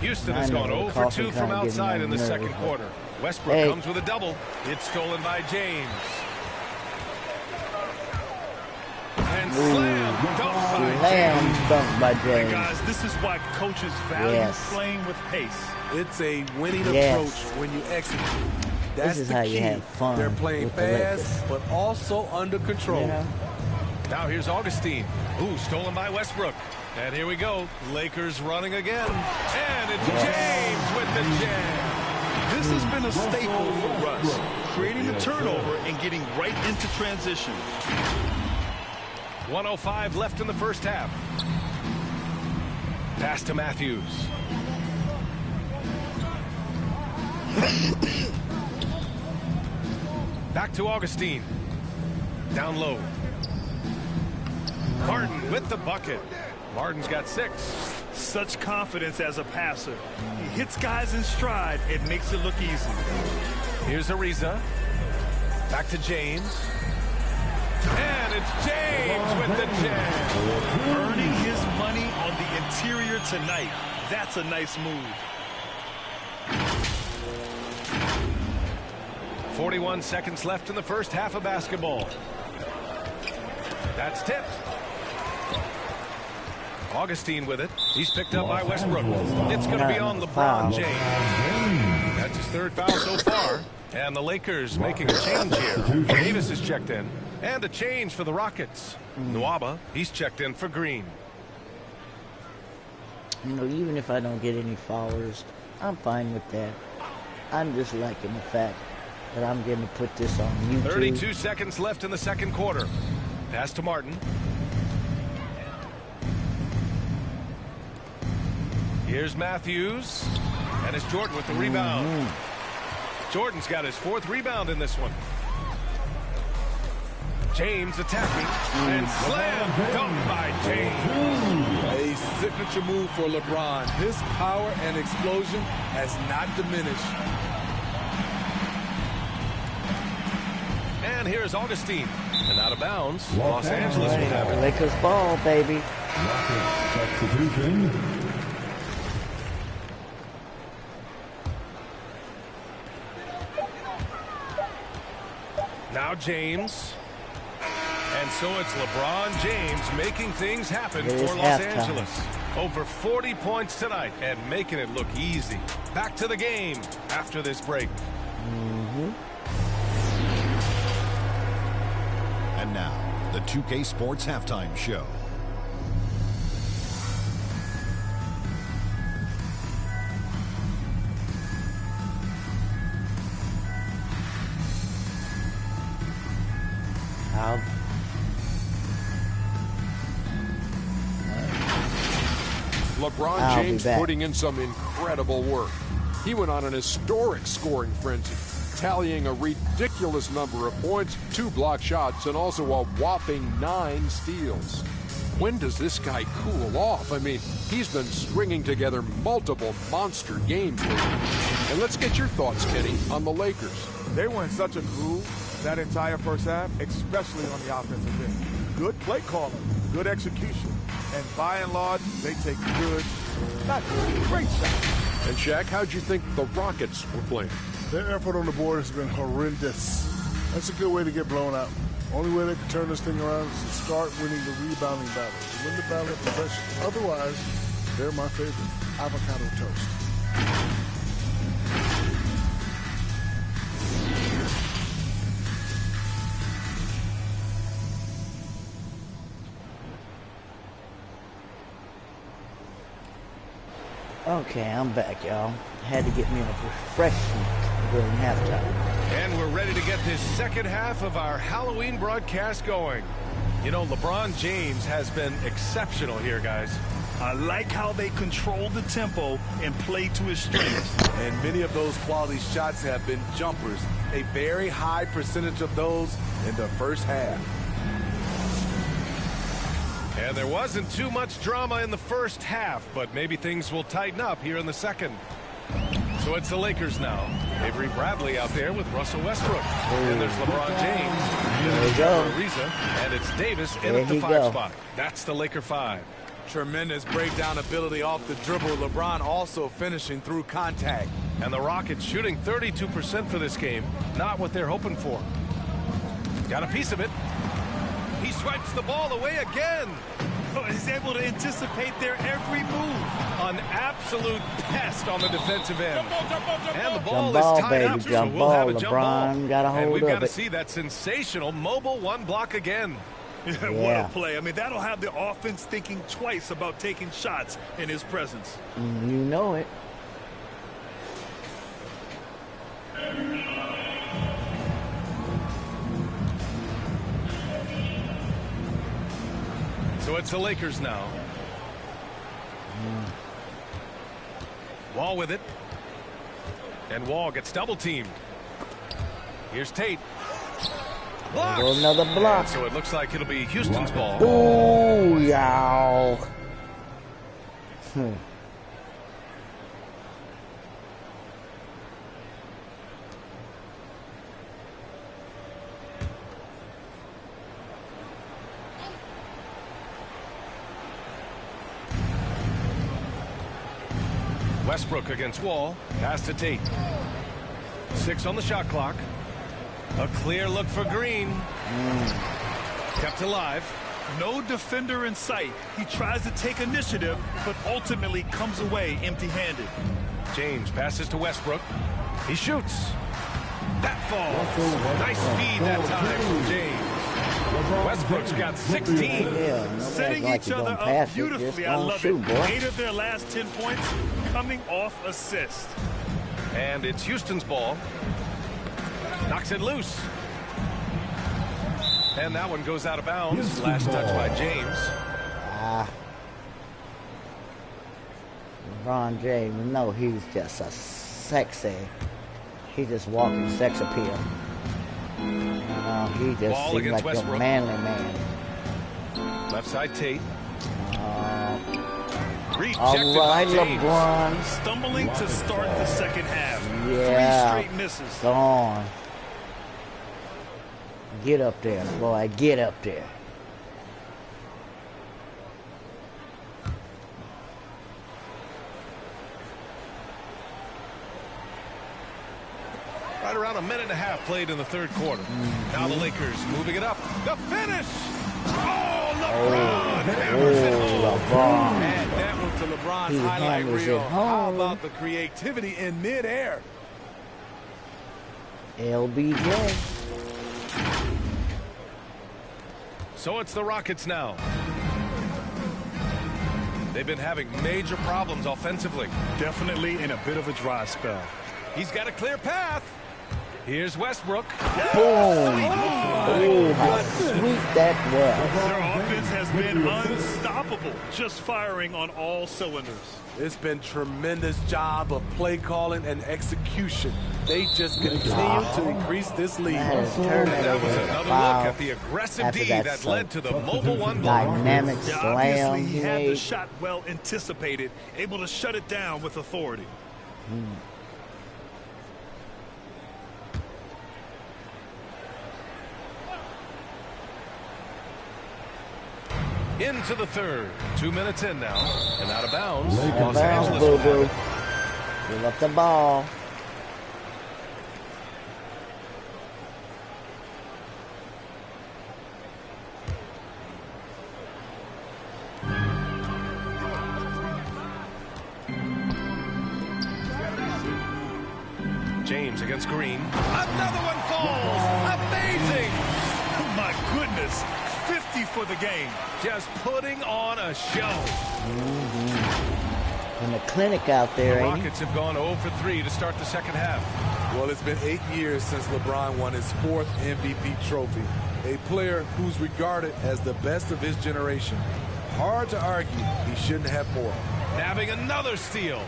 Houston has gone 0 for 2 from outside in the second quarter. Westbrook comes with a double. It's stolen by James. And slam Dunk by James. Guys, this is why coaches value playing with pace. It's a winning approach when you execute. That's this is the how key. you have fun. They're playing fast, but also under control. You know? Now here's Augustine. Ooh, stolen by Westbrook. And here we go. Lakers running again. And it's James with the jam. This has been a staple for Russ, creating the turnover and getting right into transition. 1:05 left in the first half. Pass to Matthews. Back to Augustine. Down low. Martin with the bucket. Martin's got 6. Such confidence as a passer. He hits guys in stride. It makes it look easy. Here's Ariza. Back to James. And it's James with the jam. Earning his money on the interior tonight. That's a nice move. 41 seconds left in the first half of basketball. That's tipped. Augustine with it. He's picked up by Westbrook. It's going to be on LeBron James. That's his 3rd foul so far. And the Lakers making a change here. Davis is checked in. And a change for the Rockets. Nwaba, he's checked in for Green. You know, even if I don't get any followers, I'm fine with that. I'm just liking the fact that I'm going to put this on YouTube. 32 seconds left in the second quarter. Pass to Martin. Here's Matthews. And it's Jordan with the rebound. Jordan's got his 4th rebound in this one. James attacking. And slam dunk by James. A signature move for LeBron. His power and explosion has not diminished. And here's Augustine. And out of bounds. Los Angeles will have it. Lakers ball, baby. Substitution. Now James. And so it's LeBron James making things happen for Los Angeles. Over 40 points tonight and making it look easy. Back to the game after this break. And now, the 2K Sports Halftime Show. LeBron James putting in some incredible work. He went on an historic scoring frenzy, tallying a ridiculous number of points, 2 block shots, and also a whopping 9 steals. When does this guy cool off? I mean, he's been stringing together multiple monster games lately. And let's get your thoughts, Kenny, on the Lakers. They were in such a groove that entire first half, especially on the offensive end. Good play calling, good execution. And by and large, they take good, not good, great shots. And Shaq, how'd you think the Rockets were playing? Their effort on the board has been horrendous. That's a good way to get blown out. Only way they can turn this thing around is to start winning the rebounding battle. To win the battle of possession. Otherwise, they're my favorite. Avocado toast. Okay, I'm back, y'all. Had to get me a refreshment during halftime. And we're ready to get this second half of our Halloween broadcast going. You know, LeBron James has been exceptional here, guys. I like how they control the tempo and play to his strengths. And many of those quality shots have been jumpers. A very high percentage of those in the first half. And there wasn't too much drama in the first half, but maybe things will tighten up here in the second. So it's the Lakers now. Avery Bradley out there with Russell Westbrook. And there's LeBron James. There you go. Ariza, and it's Davis in at the 5 spot. That's the Laker 5. Tremendous breakdown ability off the dribble. LeBron also finishing through contact. And the Rockets shooting 32% for this game. Not what they're hoping for. Got a piece of it. He swipes the ball away again. Oh, he's able to anticipate their every move. An absolute pest on the defensive end. And the ball Jump ball, is tied baby. up, so Jump we'll have a ball. jump ball. LeBron got a hold and we've of got to it. see that sensational mobile 1 block again. What a play. I mean, that'll have the offense thinking twice about taking shots in his presence. You know it. So it's the Lakers now. Wall with it. And Wall gets double teamed. Here's Tate. Blocks. Another block. And so it looks like it'll be Houston's ball. Ooh, y'all. Westbrook against Wall. Pass to Tate. 6 on the shot clock. A clear look for Green. Kept alive. No defender in sight. He tries to take initiative, but ultimately comes away empty-handed. James passes to Westbrook. He shoots. That falls. Nice feed that time from James. Westbrook's got 16. Yeah, Setting each other up beautifully. I love it. 8 of their last 10 points coming off assist. And it's Houston's ball. Knocks it loose. And that one goes out of bounds. Last touch by James. LeBron James, no, he's just a sexy. He's just walking sex appeal. He just Ball seems against like Westbrook. a manly man. Left side Tate. All right, LeBron. Stumbling to start the second half. Yeah. 3 straight misses. Go on. Get up there, boy. Get up there. Right around a minute and a half played in the third quarter. Now the Lakers moving it up. The finish! Oh, LeBron hammers it home. LeBron. And that one to LeBron's He highlight hammers reel. it How home. about the creativity in midair? LBJ. So it's the Rockets now. They've been having major problems offensively. Definitely in a bit of a dry spell. He's got a clear path. Here's Westbrook. Boom. Oh, how sweet that was. Their offense has been unstoppable, just firing on all cylinders. It's been tremendous job of play calling and execution. They just continue to increase this lead. That is turning That was over another the look foul at the aggressive after D that led to the mobile one ball. dynamic Yeah, slam obviously he he had the made. shot well anticipated, able to shut it down with authority. Into the third. 2 minutes in now. And out of bounds. Out of Los bounds, Angeles will boo-boo. have it. Give up the ball. James against Green. Another one falls. Amazing. Oh my goodness, 50 for the game. Just putting on a show. In the clinic out there, The ain't he? Rockets have gone 0 for 3 to start the second half. Well, it's been 8 years since LeBron won his 4th MVP trophy. A player who's regarded as the best of his generation. Hard to argue he shouldn't have more. Nabbing another steal.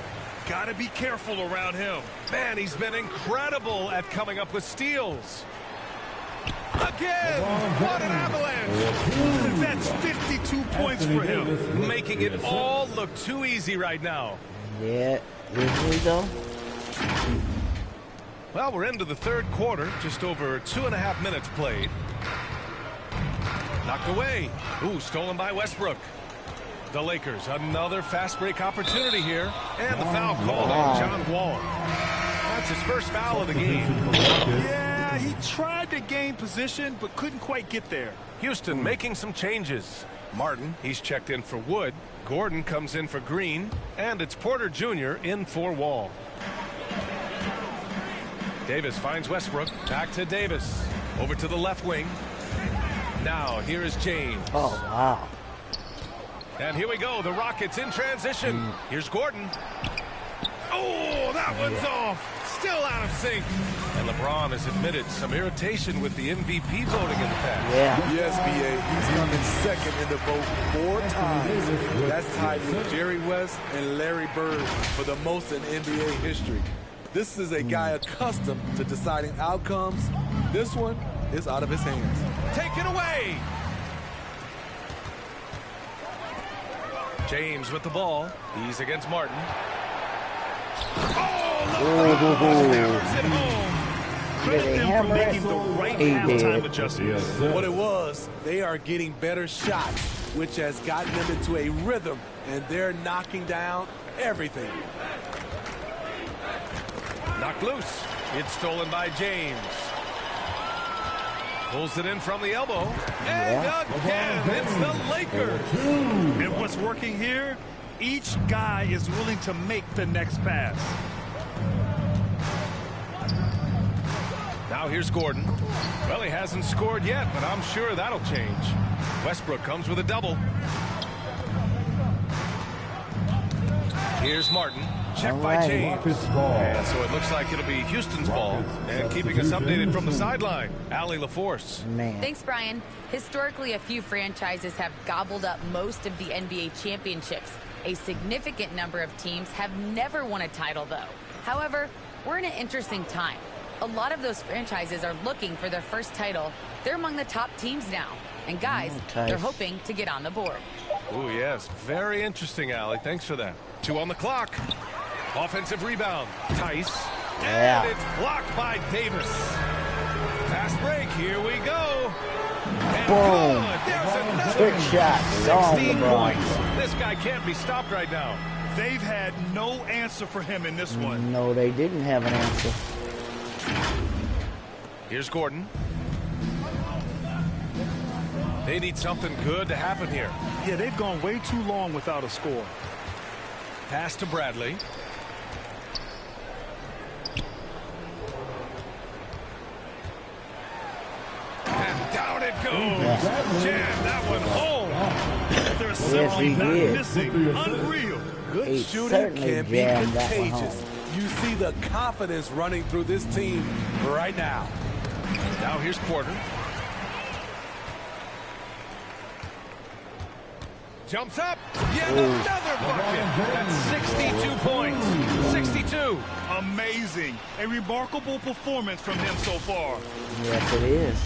Gotta be careful around him. Man, he's been incredible at coming up with steals. Again, what an avalanche. That's 52 points for him. Making it all look too easy right now. Yeah, is we though? Well, we're into the third quarter, just over 2.5 minutes played. Knocked away. Ooh, stolen by Westbrook. The Lakers, another fast break opportunity here. And the foul called on John Wall. That's his first foul of the game. Yeah, he tried to gain position, but couldn't quite get there. Houston making some changes. Martin, he's checked in for Wood. Gordon comes in for Green. And it's Porter Jr. in for Wall. Davis finds Westbrook. Back to Davis. Over to the left wing. Now, here is James. Oh, wow. And here we go. The Rockets in transition. Here's Gordon. Oh, that one's off. Still out of sync. And LeBron has admitted some irritation with the MVP voting in the past. Yeah. Yes, B.A. He's come in second in the vote 4 times. That's tied with Jerry West and Larry Bird for the most in NBA history. This is a guy accustomed to deciding outcomes. This one, is out of his hands. Take it away. James with the ball. He's against Martin. Credit them for making the right halftime adjustments. What it was, they are getting better shots, which has gotten them into a rhythm, and they're knocking down everything. Knocked loose. It's stolen by James. Pulls it in from the elbow. And again, it's the Lakers. And what's working here, each guy is willing to make the next pass. Now here's Gordon. Well, he hasn't scored yet, but I'm sure that'll change. Westbrook comes with a double. Here's Martin. Checked by James. And so it looks like it'll be Houston's ball. And keeping us updated from the sideline, Allie LaForce. Thanks, Brian. Historically, a few franchises have gobbled up most of the NBA championships. A significant number of teams have never won a title, though. However, we're in an interesting time. A lot of those franchises are looking for their first title. They're among the top teams now. And guys, they're hoping to get on the board. Oh, yes. Very interesting, Allie. Thanks for that. 2 on the clock. Offensive rebound. Tice. And it's blocked by Davis. Fast break. Here we go. And boom. Good. There's another Quick shot. 16 points. This guy can't be stopped right now. They've had no answer for him in this one. No, they didn't have an answer. Here's Gordon. They need something good to happen here. Yeah, they've gone way too long without a score. Pass to Bradley. And down it goes. Jam that one home. They're simply not missing. Unreal. Good shooting can be contagious. You see the confidence running through this team right now. Now here's Porter. Jumps up. Yet another bucket. That's 62 points. 62. Amazing. A remarkable performance from him so far. Yes, it is.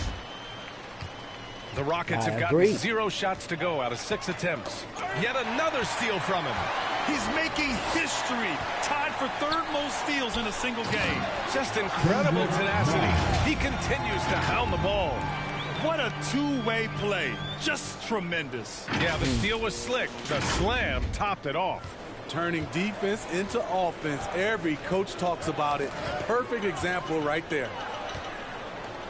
The Rockets have gotten 0 shots to go out of 6 attempts. Yet another steal from him. He's making history. Tied for 3rd most steals in a single game. Just incredible tenacity. He continues to hound the ball. What a two-way play. Just tremendous. Yeah, the steal was slick. The slam topped it off. Turning defense into offense. Every coach talks about it. Perfect example right there.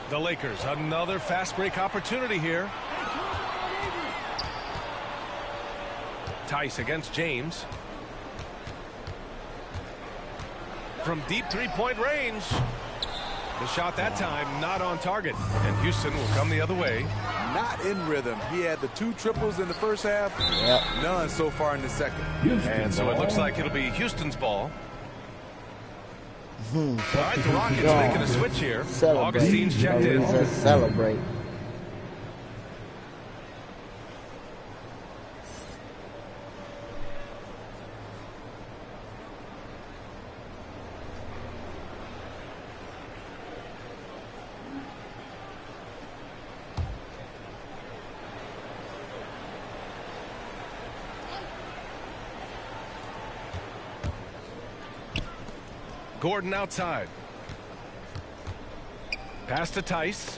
The Lakers, another fast break opportunity here. Tice against James. From deep 3-point range. The shot that time not on target. And Houston will come the other way. Not in rhythm. He had the 2 triples in the first half. None so far in the second. And so it looks like it'll be Houston's ball. All right, the Rockets making a switch here. Augustine's checked in. Celebrate. Gordon outside. Pass to Tice.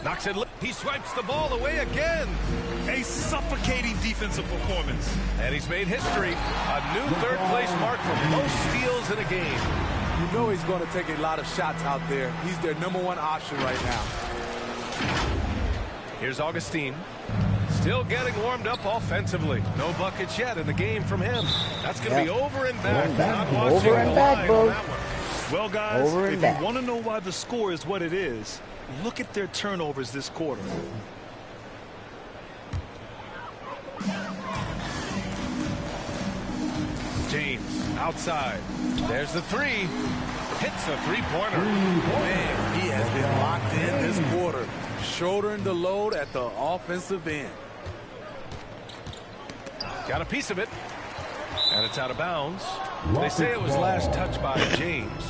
Knocks it. He swipes the ball away again. A suffocating defensive performance. And he's made history. A new 3rd place mark for most steals in a game. You know he's going to take a lot of shots out there. He's their #1 option right now. Here's Augustine. Still getting warmed up offensively. No buckets yet in the game from him. That's going to be over and back. Over and back, bro. Well, guys, if you want to know why the score is what it is, look at their turnovers this quarter. James outside. There's the 3. Hits a 3-pointer. Man, he has been locked in this quarter. Shouldering the load at the offensive end. Got a piece of it. And it's out of bounds. They say it was last touched by James.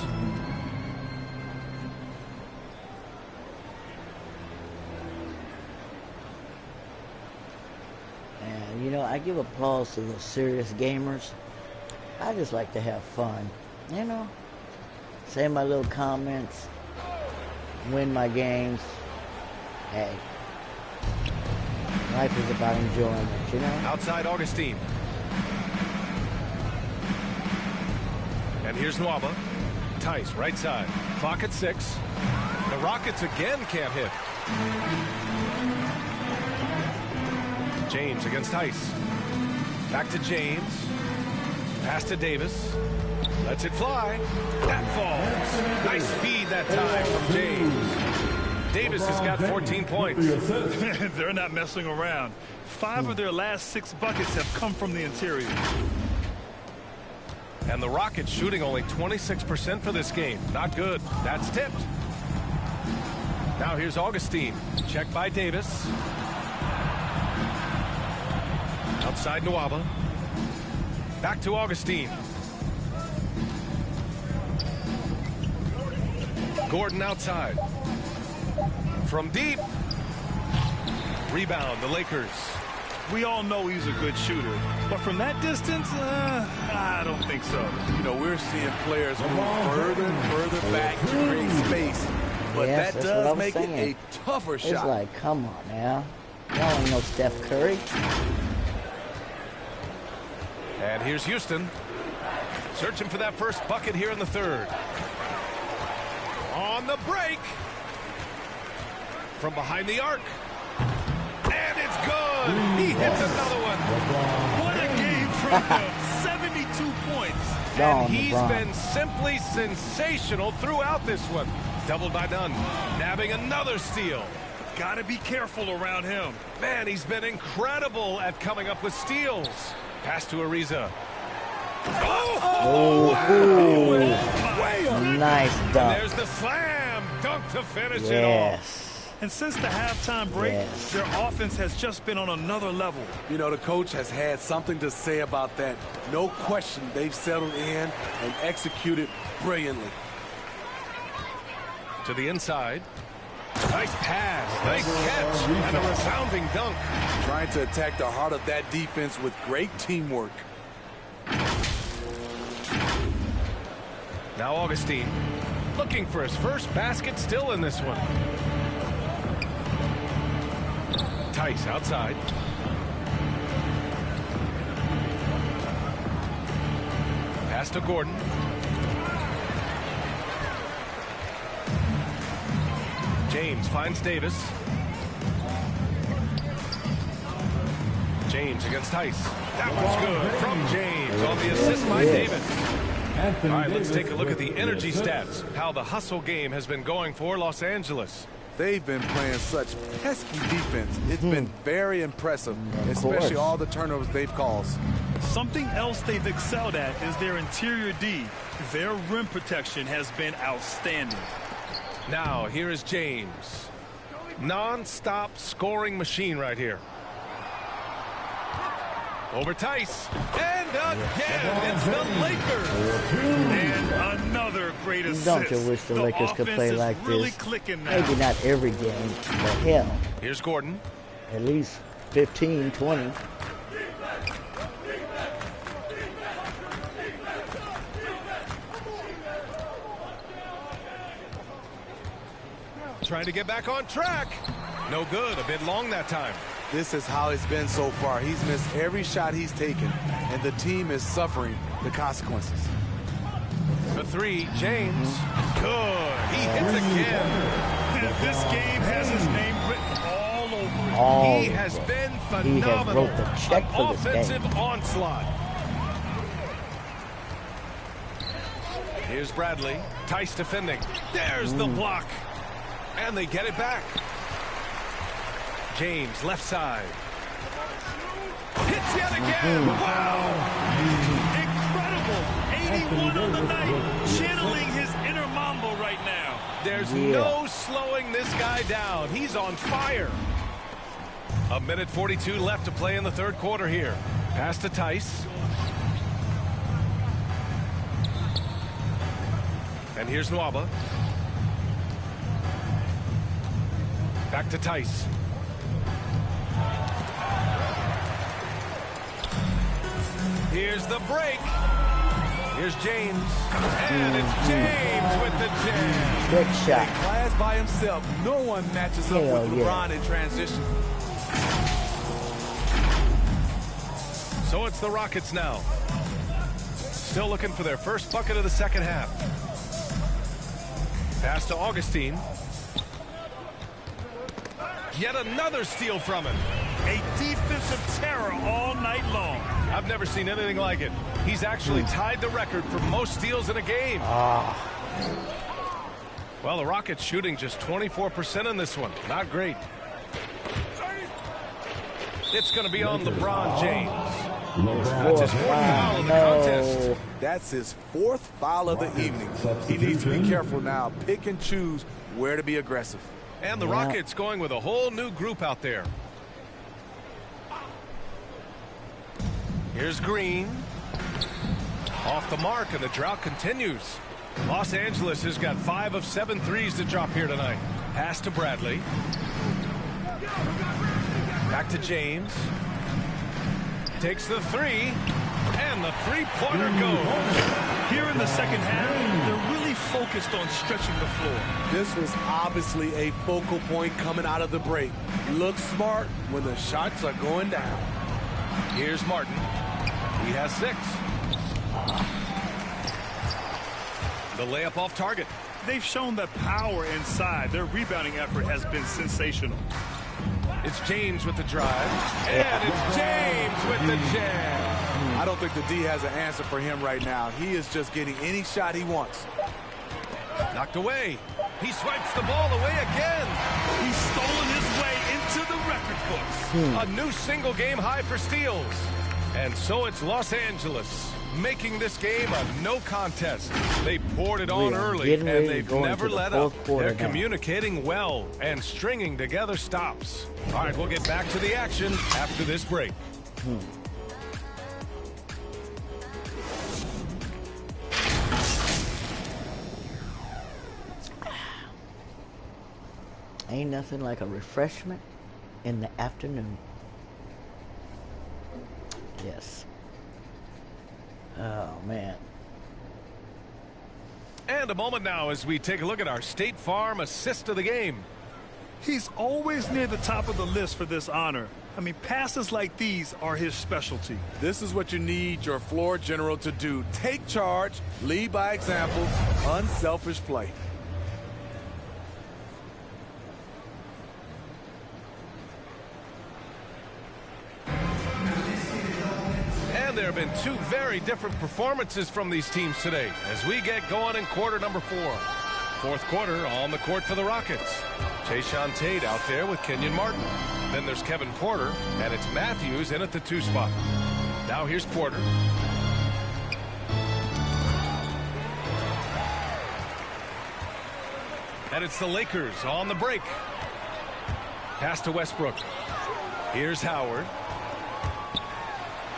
I give applause to the serious gamers. I just like to have fun, you know. Say my little comments, win my games. Hey, life is about enjoying it, you know. Outside Augustine. And here's Nwaba. Tice, right side. Clock at 6. The Rockets again can't hit. James against Tice. Back to James. Pass to Davis. Lets it fly. That falls. Nice feed that time from James. Davis has got 14 points. They're not messing around. 5 of their last 6 buckets have come from the interior. And the Rockets shooting only 26% for this game. Not good. That's tipped. Now here's Augustine. Check by Davis. Outside Nwaba. Back to Augustine. Gordon outside. From deep. Rebound, the Lakers. We all know he's a good shooter, but from that distance, I don't think so. You know, we're seeing players move further and further back to create space, but yes, that does make it a tougher shot. It's like, come on now. Y'all ain't no Steph Curry. And here's Houston. Searching for that first bucket here in the third. On the break. From behind the arc. And it's good. He hits another one. What a game from him. 72 points. And he's been simply sensational throughout this one. Doubled by Dunn. Nabbing another steal. Got to be careful around him. Man, he's been incredible at coming up with steals. Pass to Ariza. Nice dunk. And there's the slam dunk to finish it off. And since the halftime break, their offense has just been on another level. You know, the coach has had something to say about that. No question, they've settled in and executed brilliantly. To the inside. Nice pass, nice catch, and a resounding dunk. Trying to attack the heart of that defense with great teamwork. Now Augustine, looking for his first basket, still in this one. Tice outside. Pass to Gordon. James finds Davis. James against Tice. That one's good from James on the assist by Davis. All right, let's take a look at the energy stats. How the hustle game has been going for Los Angeles. They've been playing such pesky defense. It's been very impressive, especially all the turnovers they've caused. Something else they've excelled at is their interior D. Their rim protection has been outstanding. Now, here is James. Non-stop scoring machine right here. Over Tice. And again, it's the Lakers. And another great assist. Don't you wish the Lakers could play like really this? Clicking now. Maybe not every game, but hell. Here's Gordon. At least 15, 20. Trying to get back on track. No good. A bit long that time. This is how it's been so far. He's missed every shot he's taken, and the team is suffering the consequences. The three, James. Good. He hits again. This game has his name written all over it. He has been phenomenal. He has wrote the check for this offensive game. onslaught. Here's Bradley. Tice defending. There's the block. And they get it back. James, left side. Hits yet again. Wow. Incredible. 81 on the night. Channeling his inner Mambo right now. There's no slowing this guy down. He's on fire. A minute 42 left to play in the third quarter here. Pass to Tice. And here's Nwaba. Back to Tice. Here's the break. Here's James. And it's James with the jam. Good shot. Class by himself. No one matches up with LeBron in transition. So it's the Rockets now. Still looking for their first bucket of the second half. Pass to Augustine. Yet another steal from him. A defensive terror all night long. I've never seen anything like it. He's actually tied the record for most steals in a game. Well, the Rockets shooting just 24% in this one. Not great. It's going to be on LeBron James. That's his fourth foul of the contest. That's his fourth foul of the evening. He needs to be careful now. Pick and choose where to be aggressive. And the Rockets going with a whole new group out there. Here's Green. Off the mark, and the drought continues. Los Angeles has got 5 of 7 threes to drop here tonight. Pass to Bradley. Back to James. Takes the three, and the three-pointer goes. Here in the second half, they're really focused on stretching the floor. This was obviously a focal point coming out of the break. Look smart when the shots are going down. Here's Martin. He has 6. The layup off target. They've shown that power inside. Their rebounding effort has been sensational. It's James with the drive. And it's James with the jam. I don't think the D has an answer for him right now. He is just getting any shot he wants. Knocked away. He swipes the ball away again. He's stolen his way into the record books. A new single game high for steals. And so it's Los Angeles making this game a no contest. They poured it on early, and they've never let up. They're communicating well and stringing together stops. All right, we'll get back to the action after this break. Ain't nothing like a refreshment in the afternoon. Yes. Oh, man. And a moment now as we take a look at our State Farm assist of the game. He's always near the top of the list for this honor. I mean, passes like these are his specialty. This is what you need your floor general to do. Take charge, lead by example, unselfish play. There have been 2 very different performances from these teams today as we get going in quarter number 4. Fourth quarter on the court for the Rockets. Jayshawn Tate out there with Kenyon Martin. Then there's Kevin Porter, and it's Matthews in at the 2 spot. Now here's Porter. And it's the Lakers on the break. Pass to Westbrook. Here's Howard.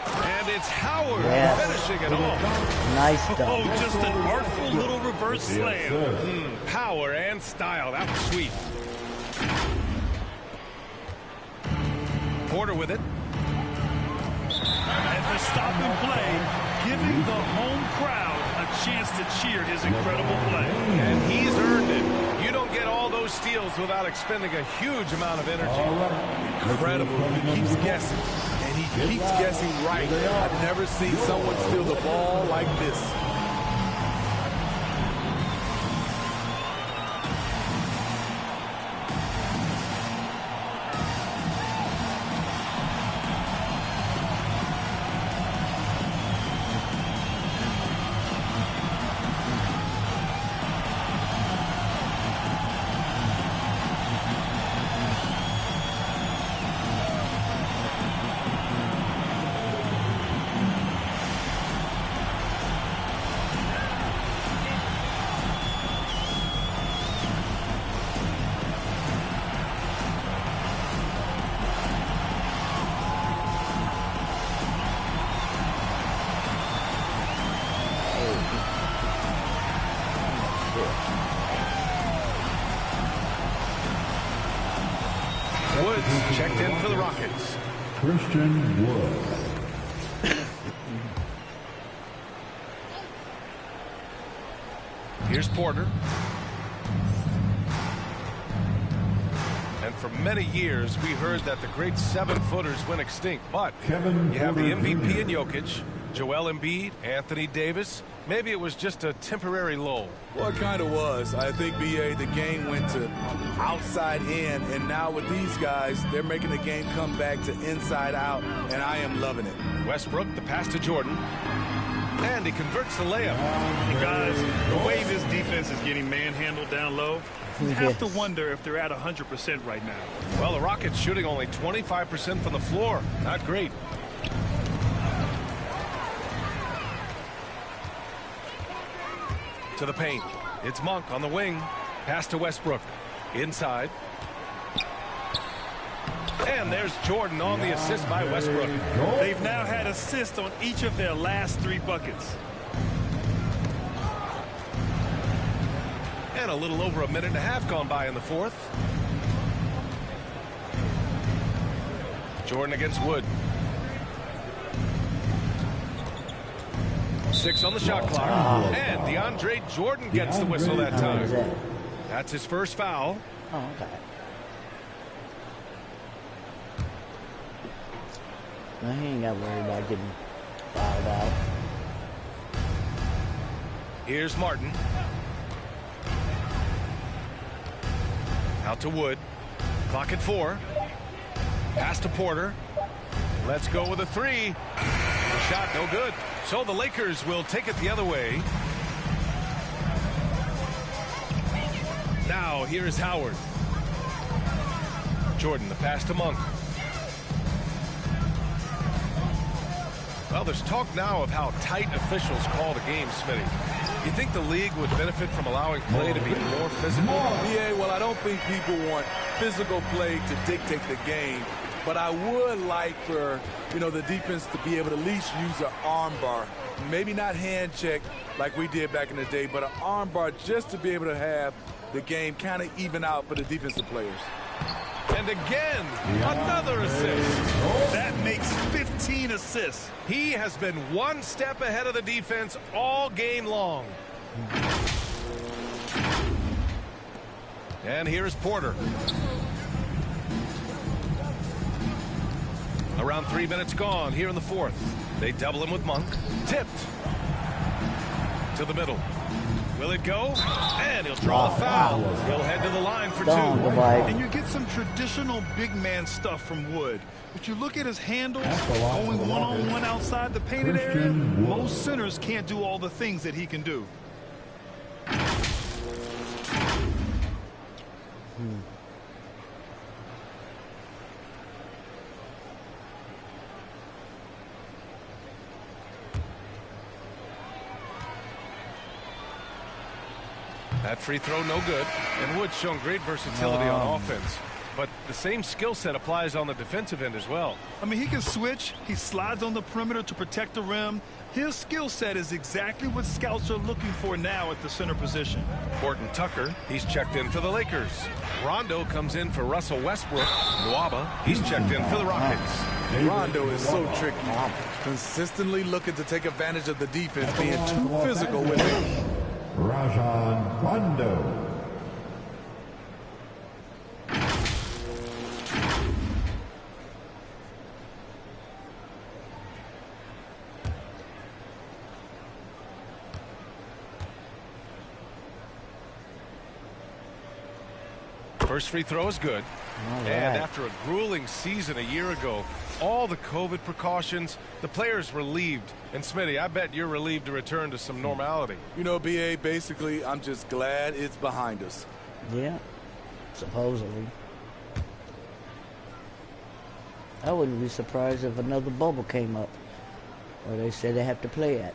And it's Howard finishing it off. Nice dunk. Oh, just an artful little reverse slam. Power and style. That was sweet. Porter with it. And for stopping play, giving the home crowd a chance to cheer his incredible play. And he's earned it. You don't get all those steals without expending a huge amount of energy. Incredible. He keeps guessing. And he keeps guessing right. I've never seen someone steal the ball like this. Woods checked in for the Rockets. Christian Wood. Here's Porter. And for many years, we heard that the great 7-footers went extinct. But you have the MVP in Jokic, Joel Embiid, Anthony Davis. Maybe it was just a temporary lull. Well, it kind of was. I think, B.A., the game went to outside in, and now with these guys, they're making the game come back to inside out, and I am loving it. Westbrook, the pass to Jordan. And he converts the layup. Guys, the way this defense is getting manhandled down low, you have to wonder if they're at 100% right now. Well, the Rockets shooting only 25% from the floor. Not great. To the paint. It's Monk on the wing. Pass to Westbrook. Inside. And there's Jordan on the assist by Westbrook. They've now had assists on each of their last 3 buckets. And a little over a minute and a half gone by in the fourth. Jordan against Wood. 6 on the shot clock. And DeAndre Jordan gets the whistle that time. That's his first foul. Oh, okay. No, he ain't got to worry about getting fouled out. Here's Martin. Out to Wood. Clock at 4. Pass to Porter. Let's go with a 3. The shot no good. So the Lakers will take it the other way. Now here's Howard. Jordan, the pass to Monk. Well, there's talk now of how tight officials call the game, Smitty. You think the league would benefit from allowing play to be more physical? Yeah, well, I don't think people want physical play to dictate the game. But I would like for, the defense to be able to at least use an arm bar. Maybe not hand check like we did back in the day, but an arm bar just to be able to have the game kind of even out for the defensive players. And again, another assist. That makes 15 assists. He has been one step ahead of the defense all game long. And here's Porter. Around 3 minutes gone here in the fourth. They double him with Monk. Tipped. To the middle. Will it go? And he'll draw the foul. He'll head to the line for 2. And you get some traditional big man stuff from Wood. But you look at his handle, going one-on-one outside the painted area, most centers can't do all the things that he can do. That free throw no good. And Wood's shown great versatility on offense. But the same skill set applies on the defensive end as well. I mean, he can switch. He slides on the perimeter to protect the rim. His skill set is exactly what scouts are looking for now at the center position. Horton Tucker, he's checked in for the Lakers. Rondo comes in for Russell Westbrook. Nwaba, he's checked in for the Rockets. Rondo is so tricky. Consistently looking to take advantage of the defense, being too physical with it. Rajon Rondo. First free throw is good. And after a grueling season a year ago, all the COVID precautions, the players relieved. And Smitty, I bet you're relieved to return to some normality. B.A., basically, I'm just glad it's behind us. Yeah, supposedly. I wouldn't be surprised if another bubble came up where they said they have to play at.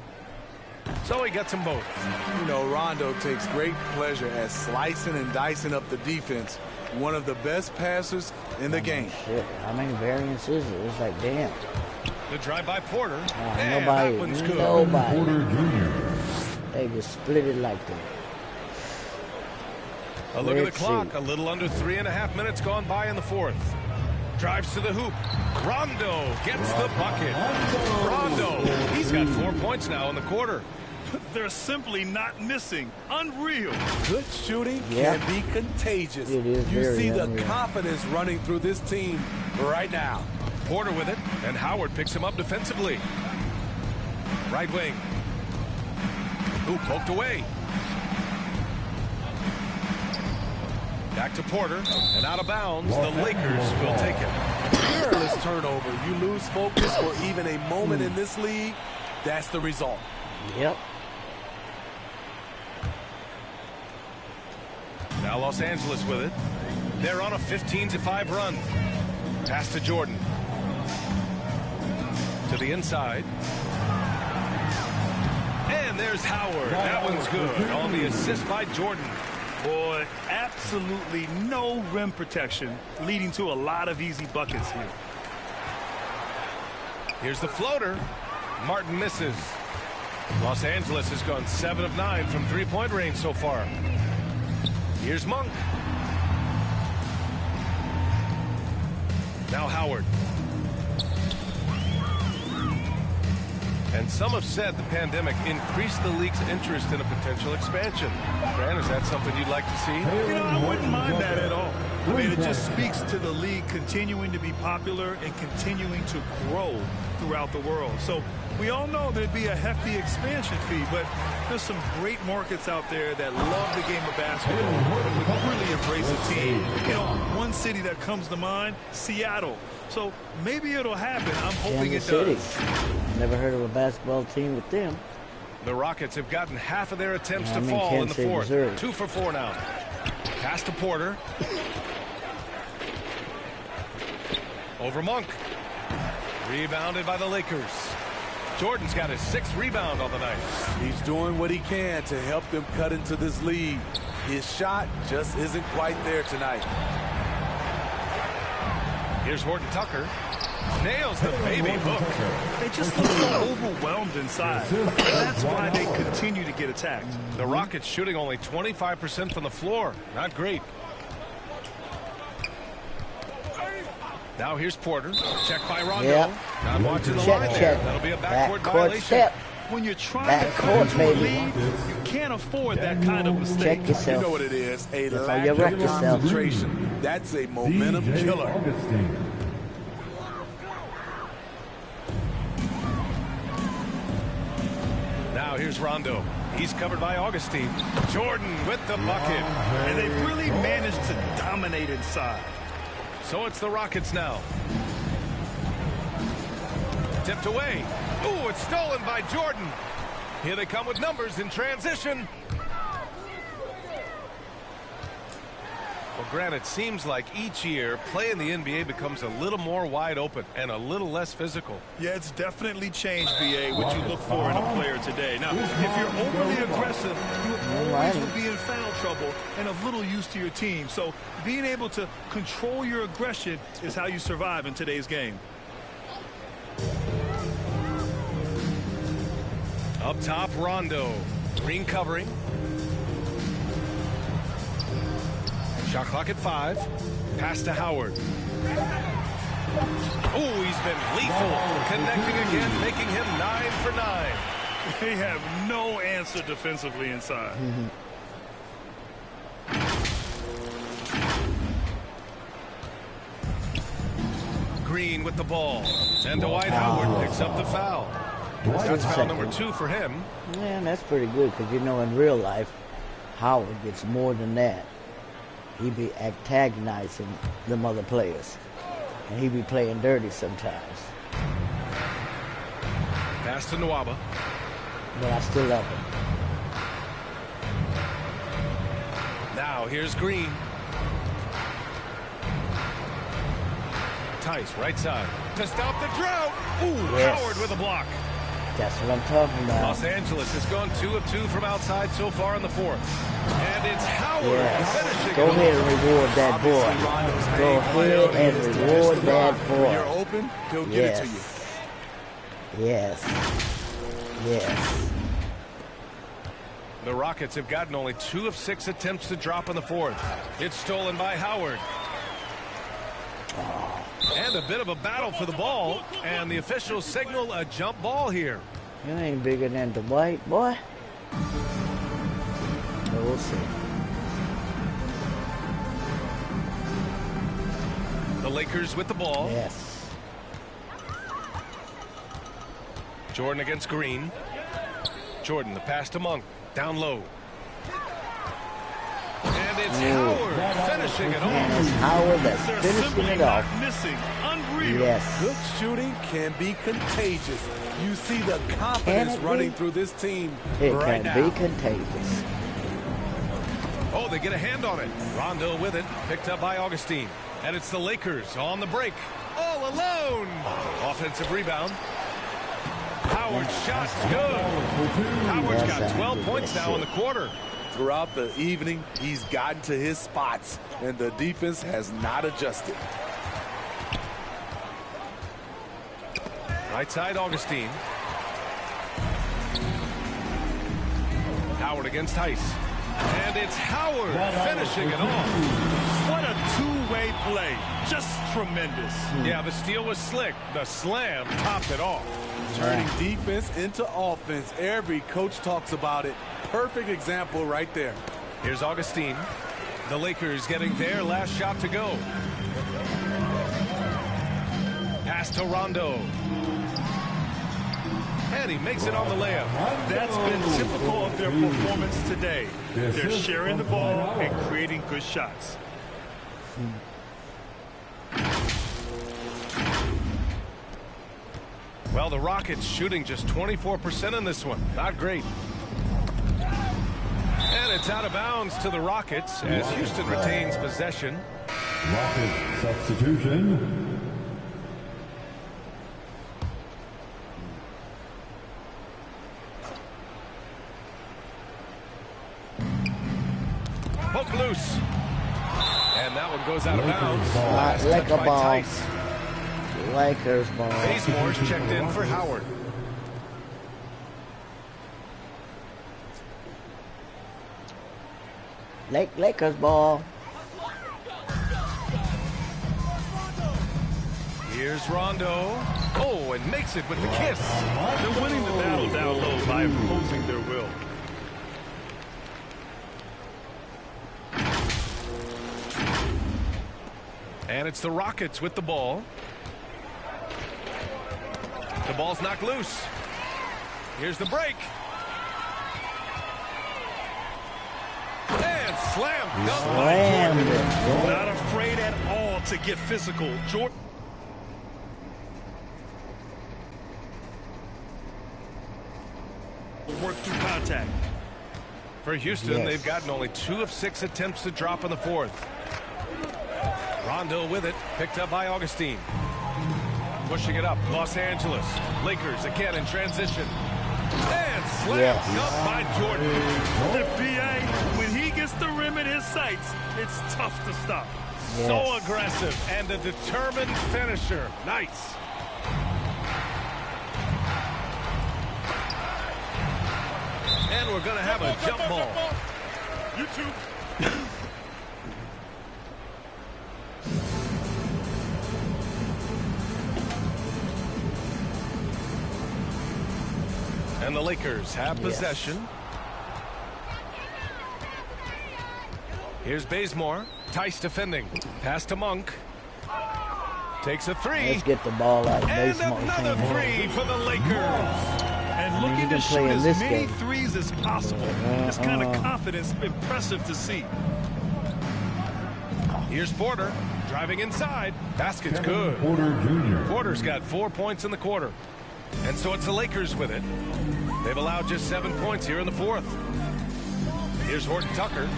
So he gets them both. Rondo takes great pleasure at slicing and dicing up the defense. One of the best passers in the game. Shit, how many variants is it? It's like, damn. The drive by Porter. And that one's good. Nobody. Porter Jr. They just split it like that. A look at the clock. A little under 3.5 minutes gone by in the fourth. Drives to the hoop. Rondo gets the bucket. Rondo, he's got 4 points now in the quarter. They're simply not missing. Unreal. Good shooting can be contagious. It is you very see the unreal. confidence running through this team right now. Porter with it, and Howard picks him up defensively. Right wing. Ooh, poked away. Back to Porter, and out of bounds. The Lakers will take it. Careless turnover. You lose focus for even a moment in this league. That's the result. Yep. Now Los Angeles with it. They're on a 15-5 run. Pass to Jordan. To the inside. And there's Howard. That one's good on the assist by Jordan. Boy, absolutely no rim protection, leading to a lot of easy buckets here. Here's the floater. Martin misses. Los Angeles has gone 7 of 9 from three-point range so far. Here's Monk. Now Howard. And some have said the pandemic increased the league's interest in a potential expansion. Grant, is that something you'd like to see? You know, I wouldn't mind that at all. I mean, it just speaks to the league continuing to be popular and continuing to grow throughout the world. So we all know there'd be a hefty expansion fee, but there's some great markets out there that love the game of basketball and would really embrace a team. You know, one city that comes to mind, Seattle. So maybe it'll happen. I'm hoping it does. Never heard of a basketball team with them. The Rockets have gotten half of their attempts to fall in the fourth. 2 for 4 now. Pass to Porter. Over Monk. Rebounded by the Lakers. Jordan's got his 6th rebound on the night. He's doing what he can to help them cut into this lead. His shot just isn't quite there tonight. Here's Horton Tucker. Nails the baby hook. They just look so overwhelmed inside. That's why they continue to get attacked. The Rockets shooting only 25% from the floor. Not great. Now here's Porter. Check by Rondo. Yep. Not watching the line there. That'll be a backcourt violation. Step. When you're trying to cut into a lead, you can't afford that kind of mistake. Check yourself. You know what it is, a That's lack how you of wreck yourself. concentration. That's a momentum killer. Now here's Rondo. He's covered by Augustine. Jordan with the bucket. And they've really managed to dominate inside. So it's the Rockets now. Tipped away. Ooh, it's stolen by Jordan. Here they come with numbers in transition. Well, Grant, it seems like each year play in the NBA becomes a little more wide open and a little less physical. Yeah, it's definitely changed, BA, what you look for in a player today. Now, if you're overly aggressive, you always will be in foul trouble and of little use to your team. So being able to control your aggression is how you survive in today's game. Up top, Rondo. Green covering. Shot clock at 5. Pass to Howard. Oh, he's been lethal. Connecting again, making him 9 for 9. They have no answer defensively inside. Green with the ball. And Dwight Howard picks up the foul. That's foul number 2 for him. Man, that's pretty good because, you know, in real life, Howard gets more than that. He be antagonizing them other players. And he be playing dirty sometimes. Pass to Nwaba. But I still love him. Now here's Green. Tice, right side. To stop the drought. Ooh, yes. Howard with a block. That's what I'm talking about. Los Angeles has gone 2 of 2 from outside so far in the fourth. And it's Howard finishing. Go ahead and reward that boy. Go ahead and reward that boy. When you're open, he'll get it to you. Yes. Yes. The Rockets have gotten only 2 of 6 attempts to drop in the fourth. It's stolen by Howard. And a bit of a battle for the ball. And the officials signal a jump ball here. You ain't bigger than Dwight, boy. We'll see. The Lakers with the ball. Yes. Jordan against Green. Jordan, the pass to Monk. Down low. And it's Howard finishing it And off. it's Howard that's They're finishing simply it not off. missing. Unreal. Yes. Good shooting can be contagious. You see the confidence Can it running be? through this team It right can now. be contagious. Oh, they get a hand on it. Rondo with it. Picked up by Augustine. And it's the Lakers on the break. All alone. Offensive rebound. Howard's shot's good. Howard's got 12 points now in the quarter. Throughout the evening, he's gotten to his spots, and the defense has not adjusted. Right side, Augustine. Howard against Heiss. And it's Howard finishing it off. What a two-way play. Just tremendous. Yeah, the steal was slick. The slam topped it off. Turning defense into offense. Every coach talks about it. Perfect example right there. Here's Augustine. The Lakers getting their last shot to go. Pass to Rondo. And he makes it on the layup. That's been typical of their performance today. They're sharing the ball and creating good shots. Well, the Rockets shooting just 24% in this one. Not great. And it's out of bounds to the Rockets as Houston retains possession. Rocket substitution. Poke loose. And that one goes out of bounds. Like a By ball. Tice. Lakers ball. Bazemore's checked in for Howard. Lakers ball. Here's Rondo. Oh, and makes it with the kiss. They're winning the battle down low by imposing their will. And it's the Rockets with the ball. The ball's knocked loose. Here's the break. And slammed dunk by Slammed Jordan. it. Not afraid at all to get physical. Jordan. Work through contact. For Houston, Yes. they've gotten only 2 of 6 attempts to drop in the fourth. Rondo with it, picked up by Augustine. Pushing it up, Los Angeles. Lakers again in transition. And slammed up by Jordan. The PA, when he gets the rim in his sights, it's tough to stop. So aggressive and a determined finisher. Nice. And we're going to have a jump ball. You too. And the Lakers have possession. Here's Bazemore. Tice defending. Pass to Monk. Takes a three. Let's get the ball out of And baseball. another three for the Lakers. And looking been to shoot playing as this many game. threes as possible. This kind of confidence, impressive to see. Here's Porter. Driving inside. Basket's good. Porter Jr. Porter's got 4 points in the quarter. And so it's the Lakers with it. They've allowed just 7 points here in the fourth. Here's Horton Tucker.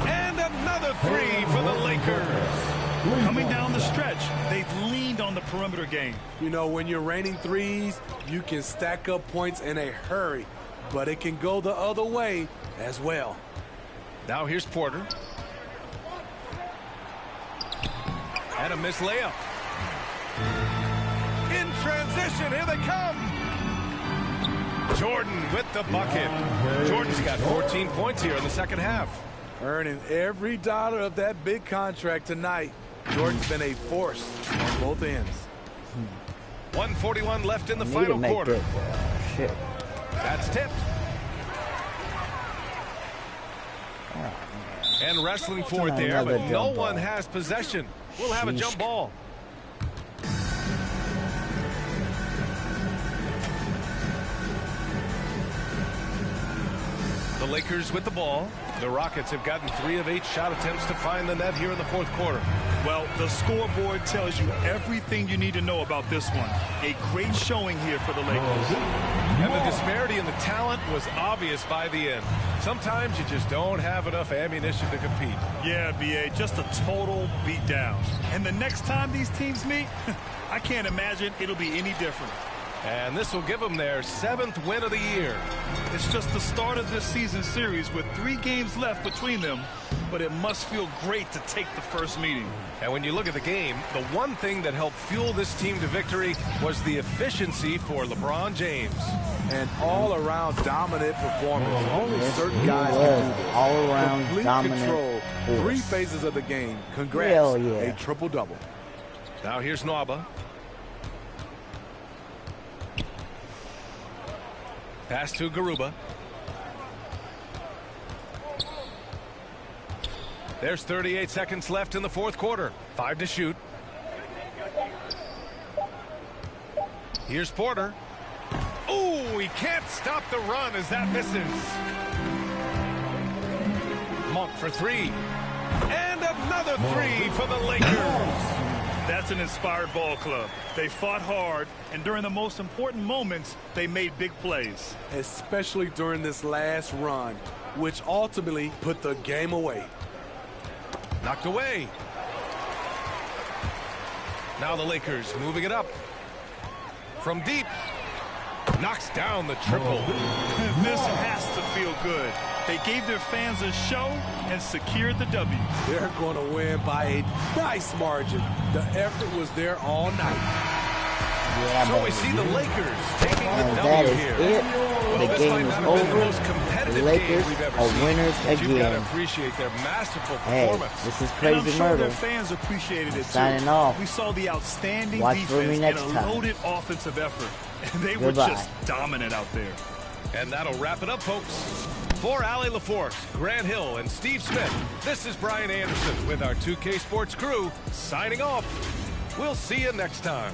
And another three for the Lakers. Coming down the stretch, they've leaned on the perimeter game. You know, when you're raining threes, you can stack up points in a hurry, but it can go the other way as well. Now here's Porter. And a missed layup. In transition, here they come. Jordan with the bucket. Jordan's got 14 points here in the second half. Earning every dollar of that big contract tonight. Jordan's been a force on both ends. 1:41 left in the Need to final make quarter. this. Shit. That's tipped. And wrestling for it there, but no one has possession. We'll have a jump ball. The Lakers with the ball. The Rockets have gotten 3 of 8 shot attempts to find the net here in the fourth quarter. Well, the scoreboard tells you everything you need to know about this one. A great showing here for the Lakers. And the disparity in the talent was obvious by the end. Sometimes you just don't have enough ammunition to compete. Yeah, B.A., just a total beatdown. And the next time these teams meet, I can't imagine it'll be any different. And this will give them their 7th win of the year. It's just the start of this season series with 3 games left between them, but it must feel great to take the first meeting. And when you look at the game, the one thing that helped fuel this team to victory was the efficiency for LeBron James. An all-around dominant performance. Only certain guys can do this. All-around complete dominant control. force. 3 phases of the game. Congrats. Hell yeah. A triple-double. Now here's Nwaba. Pass to Garuba. There's 38 seconds left in the fourth quarter. 5 to shoot. Here's Porter. Oh, he can't stop the run as that misses. Monk for 3. And another 3 for the Lakers. That's an inspired ball club. They fought hard, and during the most important moments, they made big plays. Especially during this last run, which ultimately put the game away. Knocked away. Now the Lakers moving it up. From deep. Knocks down the triple. This has to feel good. They gave their fans a show and secured the W. They're going to win by a nice margin. The effort was there all night. Yeah, so we see the Lakers taking the that W is here. it. Well, The this game might is not have been the over. most competitive The Lakers game we've ever are seen, winners but you've got to again. appreciate their masterful Hey, performance. this is And I'm Crazy sure Myrtle. their fans appreciated it Signing too. off. We saw the outstanding Watch for me defense next and a time. loaded offensive effort. And they were Goodbye. just dominant out there. And that'll wrap it up, folks. For Allie LaForce, Grant Hill, and Steve Smith, this is Brian Anderson with our 2K Sports crew signing off. We'll see you next time.